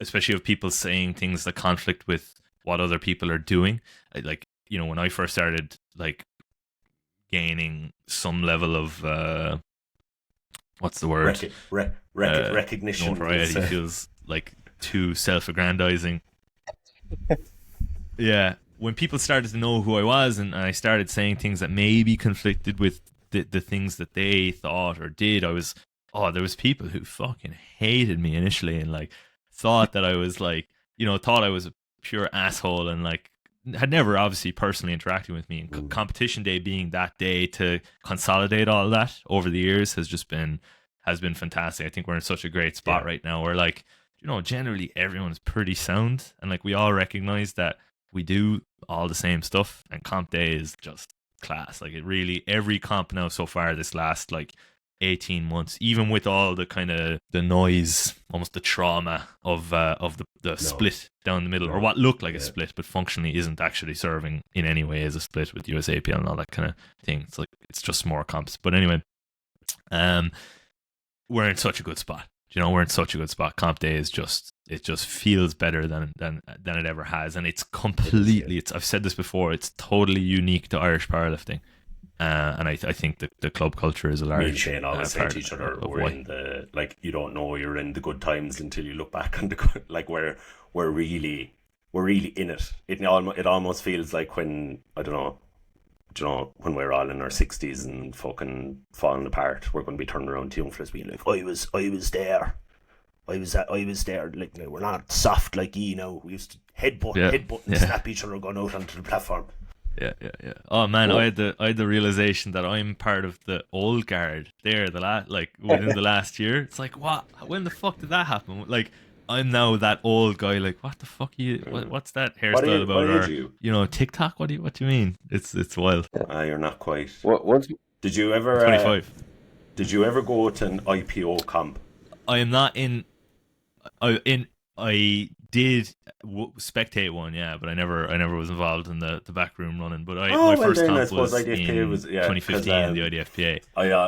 especially of people saying things that conflict with what other people are doing. Like, you know, when I first started like gaining some level of what's the word? Recognition. Notoriety feels like too self-aggrandizing. Yeah, when people started to know who I was, and I started saying things that maybe conflicted with the things that they thought or did, there was people who fucking hated me initially, and like thought that I was like, you know, thought I was a pure asshole, and like had never obviously personally interacted with me. And competition day being that day to consolidate all that over the years has been fantastic. I think we're in such a great spot right now where, like, you know, generally everyone's pretty sound, and like we all recognize that we do all the same stuff, and comp day is just class. Like, it really, every comp now so far this last like 18 months, even with all the kind of the noise, almost the trauma of the split down the middle, or what looked like a split but functionally isn't actually serving in any way as a split with USAPL and all that kind of thing. It's like, it's just more comps. But anyway, we're in such a good spot. You know, we're in such a good spot. Comp day is just, it just feels better than it ever has, and it's completely. I've said this before. It's totally unique to Irish powerlifting, and I think the club culture is a large. Me and Shane always say to each other, we're in the, like, you don't know you're in the good times until you look back on the good. Like, we're really in it. It almost feels like when, I don't know. You know, when we're all in our 60s and fucking falling apart, we're going to be turning around to young fellas being like, I was there. I was there. Like, we're not soft like you know. We used to headbutt and snap each other going out onto the platform. Yeah. Oh man, I had the realization that I'm part of the old guard there. Within the last year, it's like, what? When the fuck did that happen? Like, I'm now that old guy. Like, what the fuck are you? What's that hairstyle about? Or, you know, TikTok? What do you mean? It's wild. You're not quite. Once did you ever? 25. Did you ever go to an IPO comp? I am not in. I did spectate one, yeah, but I never was involved in the backroom running. But my first comp was IDFPA in 2015 in the IDFPA.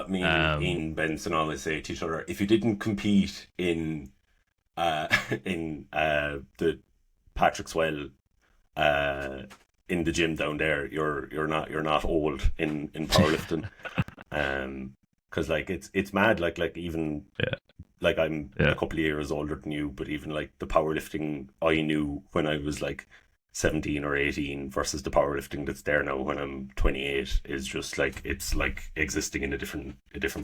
Me and Ian Benson always say to each other, if you didn't compete in the Patrick's Well in the gym down there, you're not old in powerlifting. Because like it's mad, like even like I'm a couple of years older than you, but even like the powerlifting I knew when I was like 17 or 18 versus the powerlifting that's there now when I'm 28 is just like, it's like existing in a different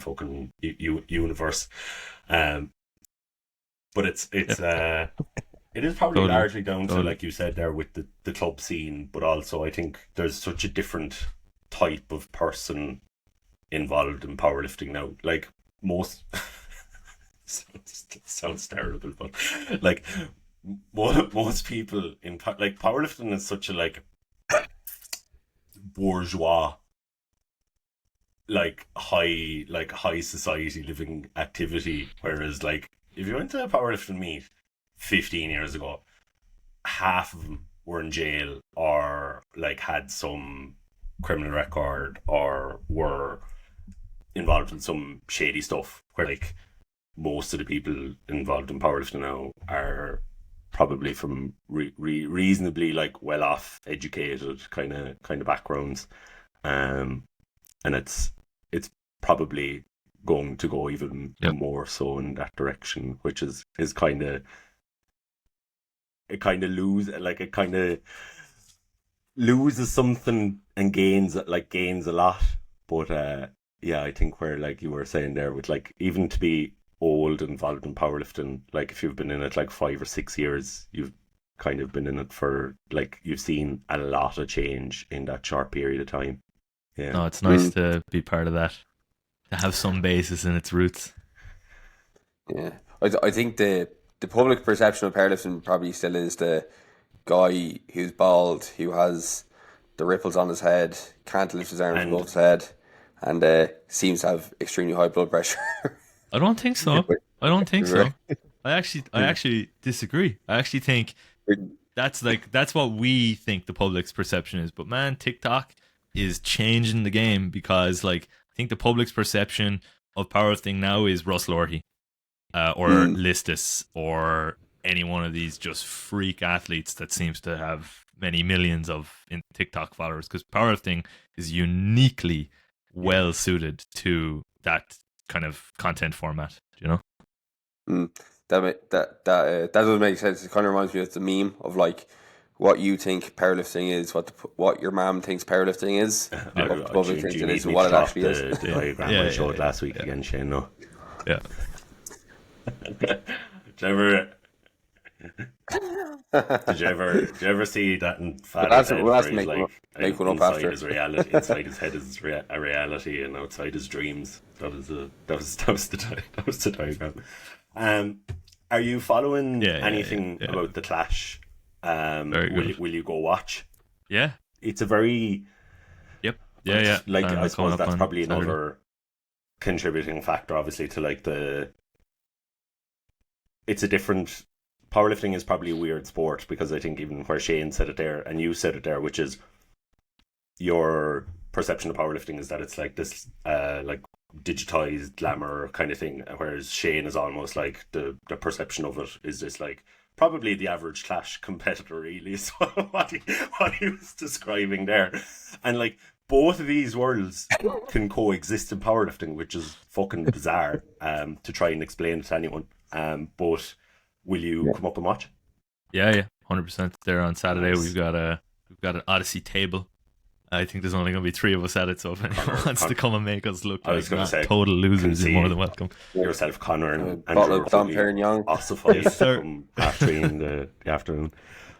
fucking universe. But it is probably largely down to, like you said there, with the club scene, but also I think there's such a different type of person involved in powerlifting now. Like, most sounds terrible, but like most people in like powerlifting is such a like bourgeois, like high society living activity, whereas like if you went to a powerlifting meet 15 years ago, half of them were in jail or like had some criminal record or were involved in some shady stuff, where like most of the people involved in powerlifting now are probably from reasonably like well-off, educated kind of backgrounds, and it's probably going to go even more so in that direction, which is kind of, it kind of loses something and gains a lot. But I think where, like you were saying there, with like, even to be old involved in powerlifting, like if you've been in it like 5 or 6 years, you've kind of been in it for like, you've seen a lot of change in that short period of time. Yeah. No, it's nice to be part of that, to have some basis in its roots. Yeah, I think the public perception of powerlifting probably still is the guy who's bald, who has the ripples on his head, can't lift his arms above his head, and seems to have extremely high blood pressure. I don't think so. I don't think so. I actually disagree. I actually think that's what we think the public's perception is. But man, TikTok is changing the game, because like I think the public's perception of powerlifting now is Russ Lorty, or Listus, or any one of these just freak athletes that seems to have many millions of TikTok followers, because powerlifting is uniquely well suited to that kind of content format, you know? That doesn't make sense. It kind of reminds me of the meme of like what you think powerlifting is, what your mom thinks powerlifting is, what the public thinks it is, and what it actually is. The diagram I showed last week again, Shane. No. Yeah. Did you ever see that in Fat We'll have to make one up after. His reality, inside his head is a reality, and outside his dreams. That was the diagram. Are you following anything about the Clash? Will you go watch? Yeah, it's a very yeah. Like I suppose that's probably another contributing factor, obviously, to like it's a different. Powerlifting is probably a weird sport, because I think even where Shane said it there and you said it there, which is your perception of powerlifting is that it's like this like digitized glamour kind of thing, whereas Shane is almost like the perception of it is just like probably the average Clash competitor, really, is what he was describing there. And like both of these worlds can coexist in powerlifting, which is fucking bizarre to try and explain it to anyone. But will you come up and watch? Yeah, 100%. There on Saturday. Nice. We've got an Odyssey table. I think there's only going to be 3 of us at it, so if anyone wants to come and make us look like total losers, you're more than welcome. Yourself, Connor, and Andrew are ossified from after in the afternoon.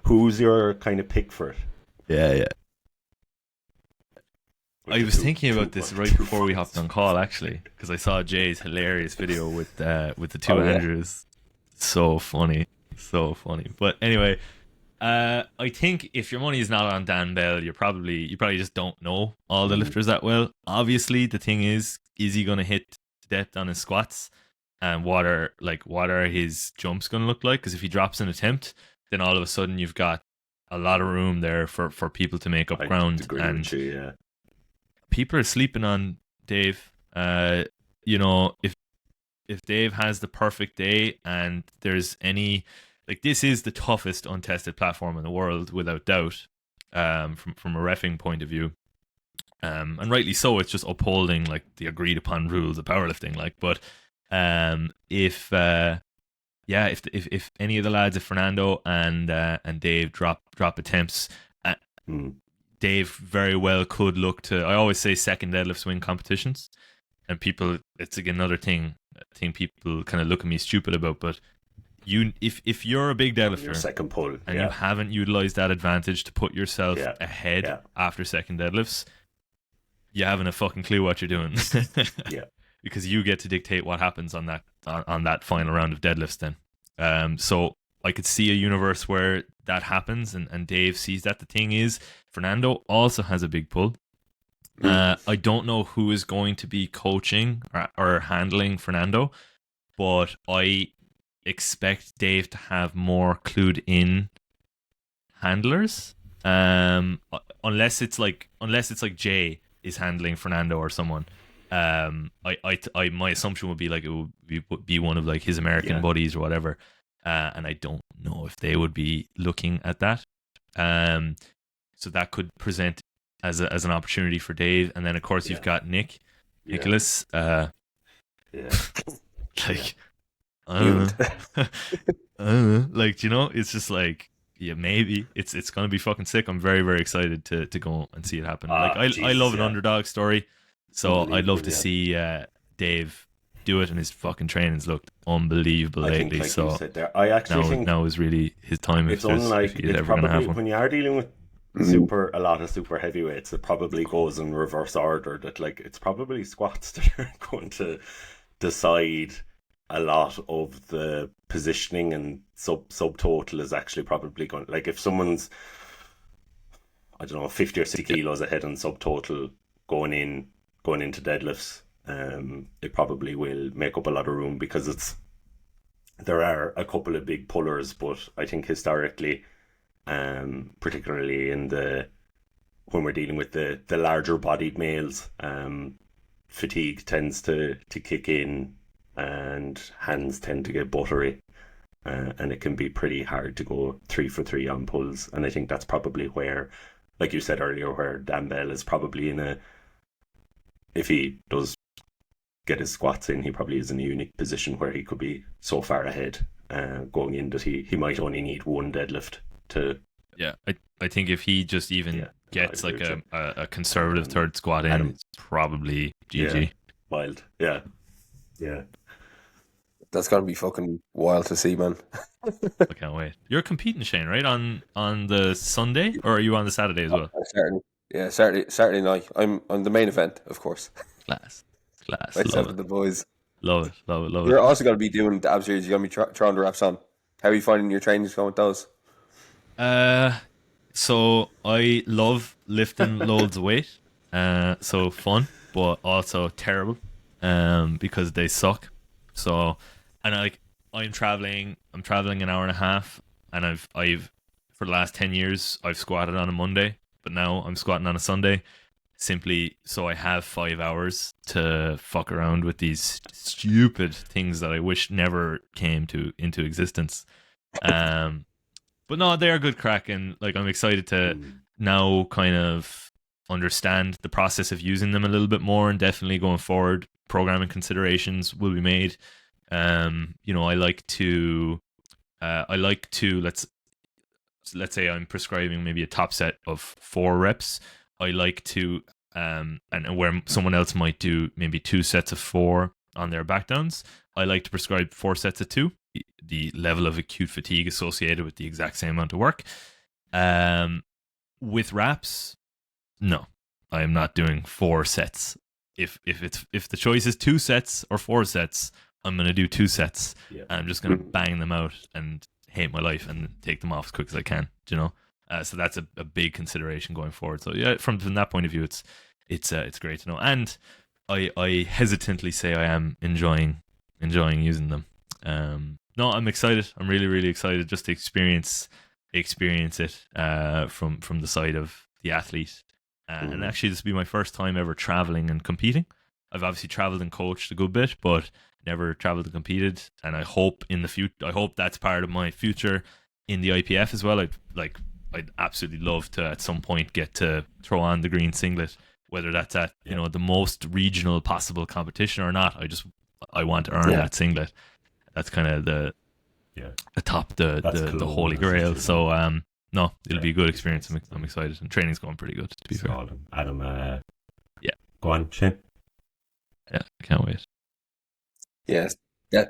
Who's your kind of pick for it? Yeah. I was thinking about this right before we hopped on call, actually, because I saw Jay's hilarious video with the 2 Andrews. So funny. But anyway, I think if your money is not on Dan Bell, you probably just don't know all the lifters that well. Obviously, the thing is he going to hit depth on his squats, and what are his jumps going to look like? Because if he drops an attempt, then all of a sudden you've got a lot of room there for people to make up ground. And people are sleeping on Dave. If Dave has the perfect day and there's any, like, this is the toughest untested platform in the world without doubt, from a reffing point of view, and rightly so. It's just upholding like the agreed upon rules of powerlifting. Like, but if any of the lads, if Fernando and Dave drop attempts, Dave very well could look to. I always say second deadlift win competitions, and people, it's again another thing. I think people kind of look at me stupid about, but if you're a big deadlifter, your second pull, and you haven't utilized that advantage to put yourself ahead after second deadlifts, you haven't a fucking clue what you're doing. Because you get to dictate what happens on that final round of deadlifts then. So I could see a universe where that happens, and Dave sees that. The thing is, Fernando also has a big pull. I don't know who is going to be coaching or handling Fernando, but I expect Dave to have more clued in handlers. Unless it's like Jay is handling Fernando or someone. My assumption would be like it would be one of like his American buddies or whatever. And I don't know if they would be looking at that. So that could present as an opportunity for Dave, and then of course you've got Nicholas. I don't know. Like, you know, it's just like, maybe it's gonna be fucking sick. I'm very, very excited to go and see it happen. I love an underdog story, so I'd love to see Dave do it, and his fucking trainings looked unbelievable lately. Like so I actually think now is really his time. It's unlike he's ever gonna have one. When you are dealing with a lot of super heavyweights, it probably goes in reverse order. That like it's probably squats that are going to decide a lot of the positioning, and subtotal is actually probably going. Like if someone's, I don't know, 50 or 60 kilos ahead on subtotal going into deadlifts, it probably will make up a lot of room, because there are a couple of big pullers, but I think historically, particularly when we're dealing with the larger bodied males, fatigue tends to kick in, and hands tend to get buttery, and it can be pretty hard to go 3 for 3 on pulls. And I think that's probably where, like you said earlier, where Dan Bell is probably if he does get his squats in, he probably is in a unique position where he could be so far ahead going in that he might only need one deadlift to. Yeah, I think if he just even gets like a conservative third squat in, it's probably GG. Yeah, wild. Yeah. That's gotta be fucking wild to see, man. I can't wait. You're competing, Shane, right? On the Sunday, or are you on the Saturday as well? Saturday night. I'm on the main event, of course. Class. Myself and the boys. Love it. You're also gonna be doing the ab series. You're gonna be throwing the reps on. How are you finding your trainings going with those? So I love lifting loads of weight. So fun, but also terrible. Because they suck. So, and I'm traveling an hour and a half, and I've for the last 10 years I've squatted on a Monday, but now I'm squatting on a Sunday, simply so I have 5 hours to fuck around with these stupid things that I wish never came into existence. But no, they are good crack, and like I'm excited to now kind of understand the process of using them a little bit more, and definitely going forward, programming considerations will be made. I like to let's say I'm prescribing maybe a top set of 4 reps. I like to and where someone else might do maybe 2 sets of 4 on their back downs, I like to prescribe 4 sets of 2. The level of acute fatigue associated with the exact same amount of work. With wraps, no, I am not doing 4 sets. If the choice is 2 sets or 4 sets, I'm gonna do 2 sets. Yeah. And I'm just gonna bang them out and hate my life and take them off as quick as I can. So that's a big consideration going forward. So yeah, from that point of view, it's great to know. And I hesitantly say I am enjoying using them. No, I'm excited. I'm really, really excited just to experience it from the side of the athlete. And actually, this will be my first time ever traveling and competing. I've obviously traveled and coached a good bit, but never traveled and competed. And I hope in the future, that's part of my future in the IPF as well. I'd absolutely love to at some point get to throw on the green singlet, whether that's at the most regional possible competition or not. I want to earn that singlet. That's kind of the holy grail. So no, it'll be a good experience. I'm excited, and training's going pretty good, to be fair. Adam, go on, Shane. Yeah, I can't wait. Yes, yeah.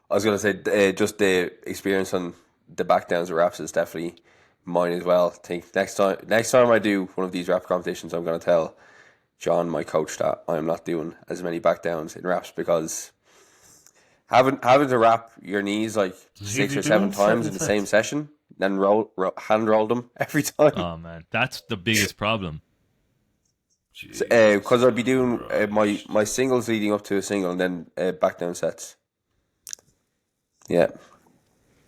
I was gonna say just the experience on the back downs of reps is definitely mine as well. I think next time I do one of these rep competitions, I'm gonna tell John, my coach, that I'm not doing as many back downs in reps, because having to wrap your knees like 6 or 7 times in the same session, then hand roll them every time. Oh man, that's the biggest problem. Because I'd be doing my singles leading up to a single, and then back down sets. Yeah.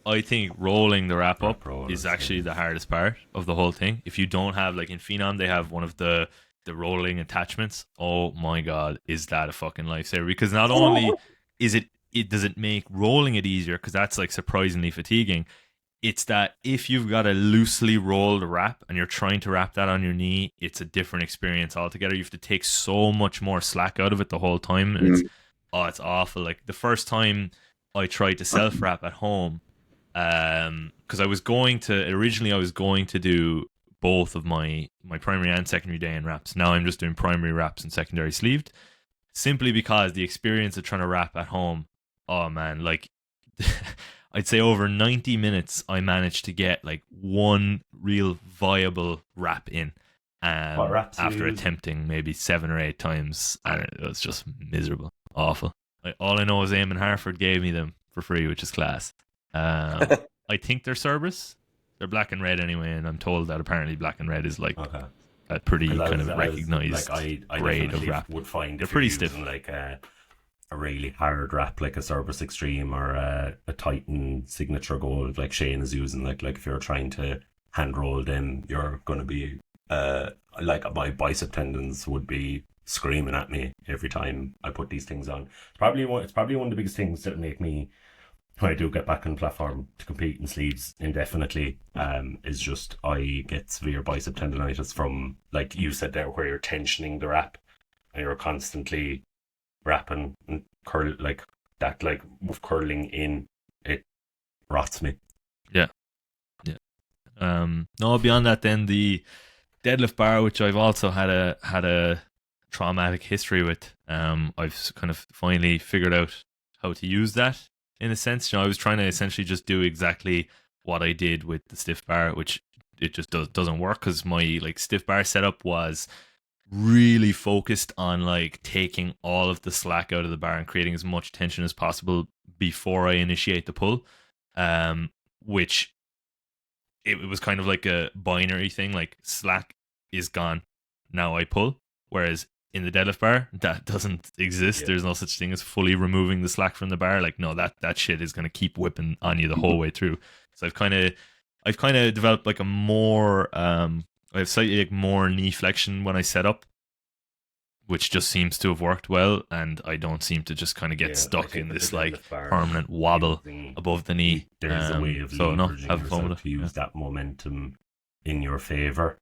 I think rolling the wrap up is actually the hardest part of the whole thing. If you don't have, like in Phenom, they have one of the rolling attachments. Oh my god, is that a fucking lifesaver? Because not only is does it make rolling it easier, because that's like surprisingly fatiguing. It's that if you've got a loosely rolled wrap and you're trying to wrap that on your knee, it's a different experience altogether. You have to take so much more slack out of it the whole time, and it's awful. Like the first time I tried to self wrap at home, because I was going to do both of my primary and secondary day in wraps. Now I'm just doing primary wraps and secondary sleeved, simply because the experience of trying to wrap at home, oh man, like I'd say over 90 minutes I managed to get like one real viable wrap in, after attempting maybe 7 or 8 times, and it was just miserable, awful. All I know is Eamon Harford gave me them for free, which is class. I think they're Cerberus. They're black and red anyway, and I'm told that apparently black and red is like a pretty 'Cause kind of recognized I grade of definitely wrap. would find They're if pretty you're stiff. using like a really hard wrap, like a Cerberus Extreme or a Titan Signature Gold, like Shane is using, like if you're trying to hand roll them, you're going to be like my bicep tendons would be screaming at me every time I put these things on. It's probably one of the biggest things that make me, when I do get back on the platform to compete in sleeves indefinitely, is just I get severe bicep tendonitis from, like you said there, where you're tensioning the wrap and you're constantly wrapping and curl like that, like with curling in, it rots me. Yeah. No, beyond that, then the deadlift bar, which I've also had a traumatic history with. I've kind of finally figured out how to use that in a sense. I was trying to essentially just do exactly what I did with the stiff bar, which it just doesn't work, because my like stiff bar setup was really focused on like taking all of the slack out of the bar and creating as much tension as possible before I initiate the pull, which it was kind of like a binary thing, like slack is gone, now I pull. Whereas in the deadlift bar, that doesn't exist. There's no such thing as fully removing the slack from the bar. Like, no, that shit is going to keep whipping on you the whole way through. So I've kind of developed like a more I have slightly like more knee flexion when I set up, which just seems to have worked well, and I don't seem to just kind of get stuck in this like permanent wobble above the knee. There's a way of leveraging have fun with yourself it. to use that momentum in your favor.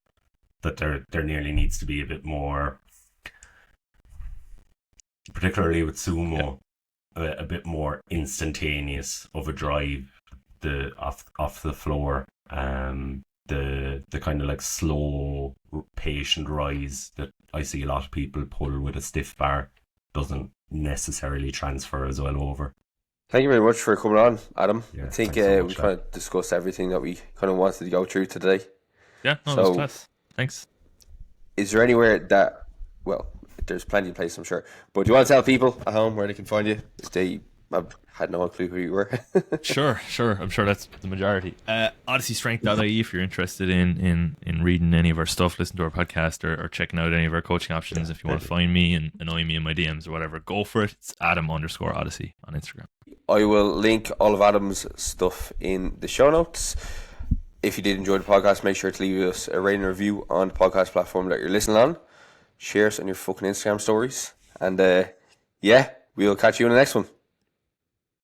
That there nearly needs to be a bit more, particularly with sumo, a bit more instantaneous of a drive off the floor. The kind of like slow, patient rise that I see a lot of people pull with a stiff bar doesn't necessarily transfer as well over. Thank you very much for coming on, Adam. Yeah, I think thanks so we much, kind of discussed everything that we kind of wanted to go through today. Yeah, no, that was class. Thanks. Is there anywhere that, well, there's plenty of places, I'm sure, but do you want to tell people at home where they can find you? I've had no clue who you were. Sure. I'm sure that's the majority. OdysseyStrength.ie if you're interested in reading any of our stuff, listen to our podcast, or checking out any of our coaching options. If you want to find me and annoy me in my DMs or whatever, go for it. It's Adam_Odyssey on Instagram. I will link all of Adam's stuff in the show notes. If you did enjoy the podcast, make sure to leave us a rating and review on the podcast platform that you're listening on. Share us on your fucking Instagram stories. And we'll catch you in the next one.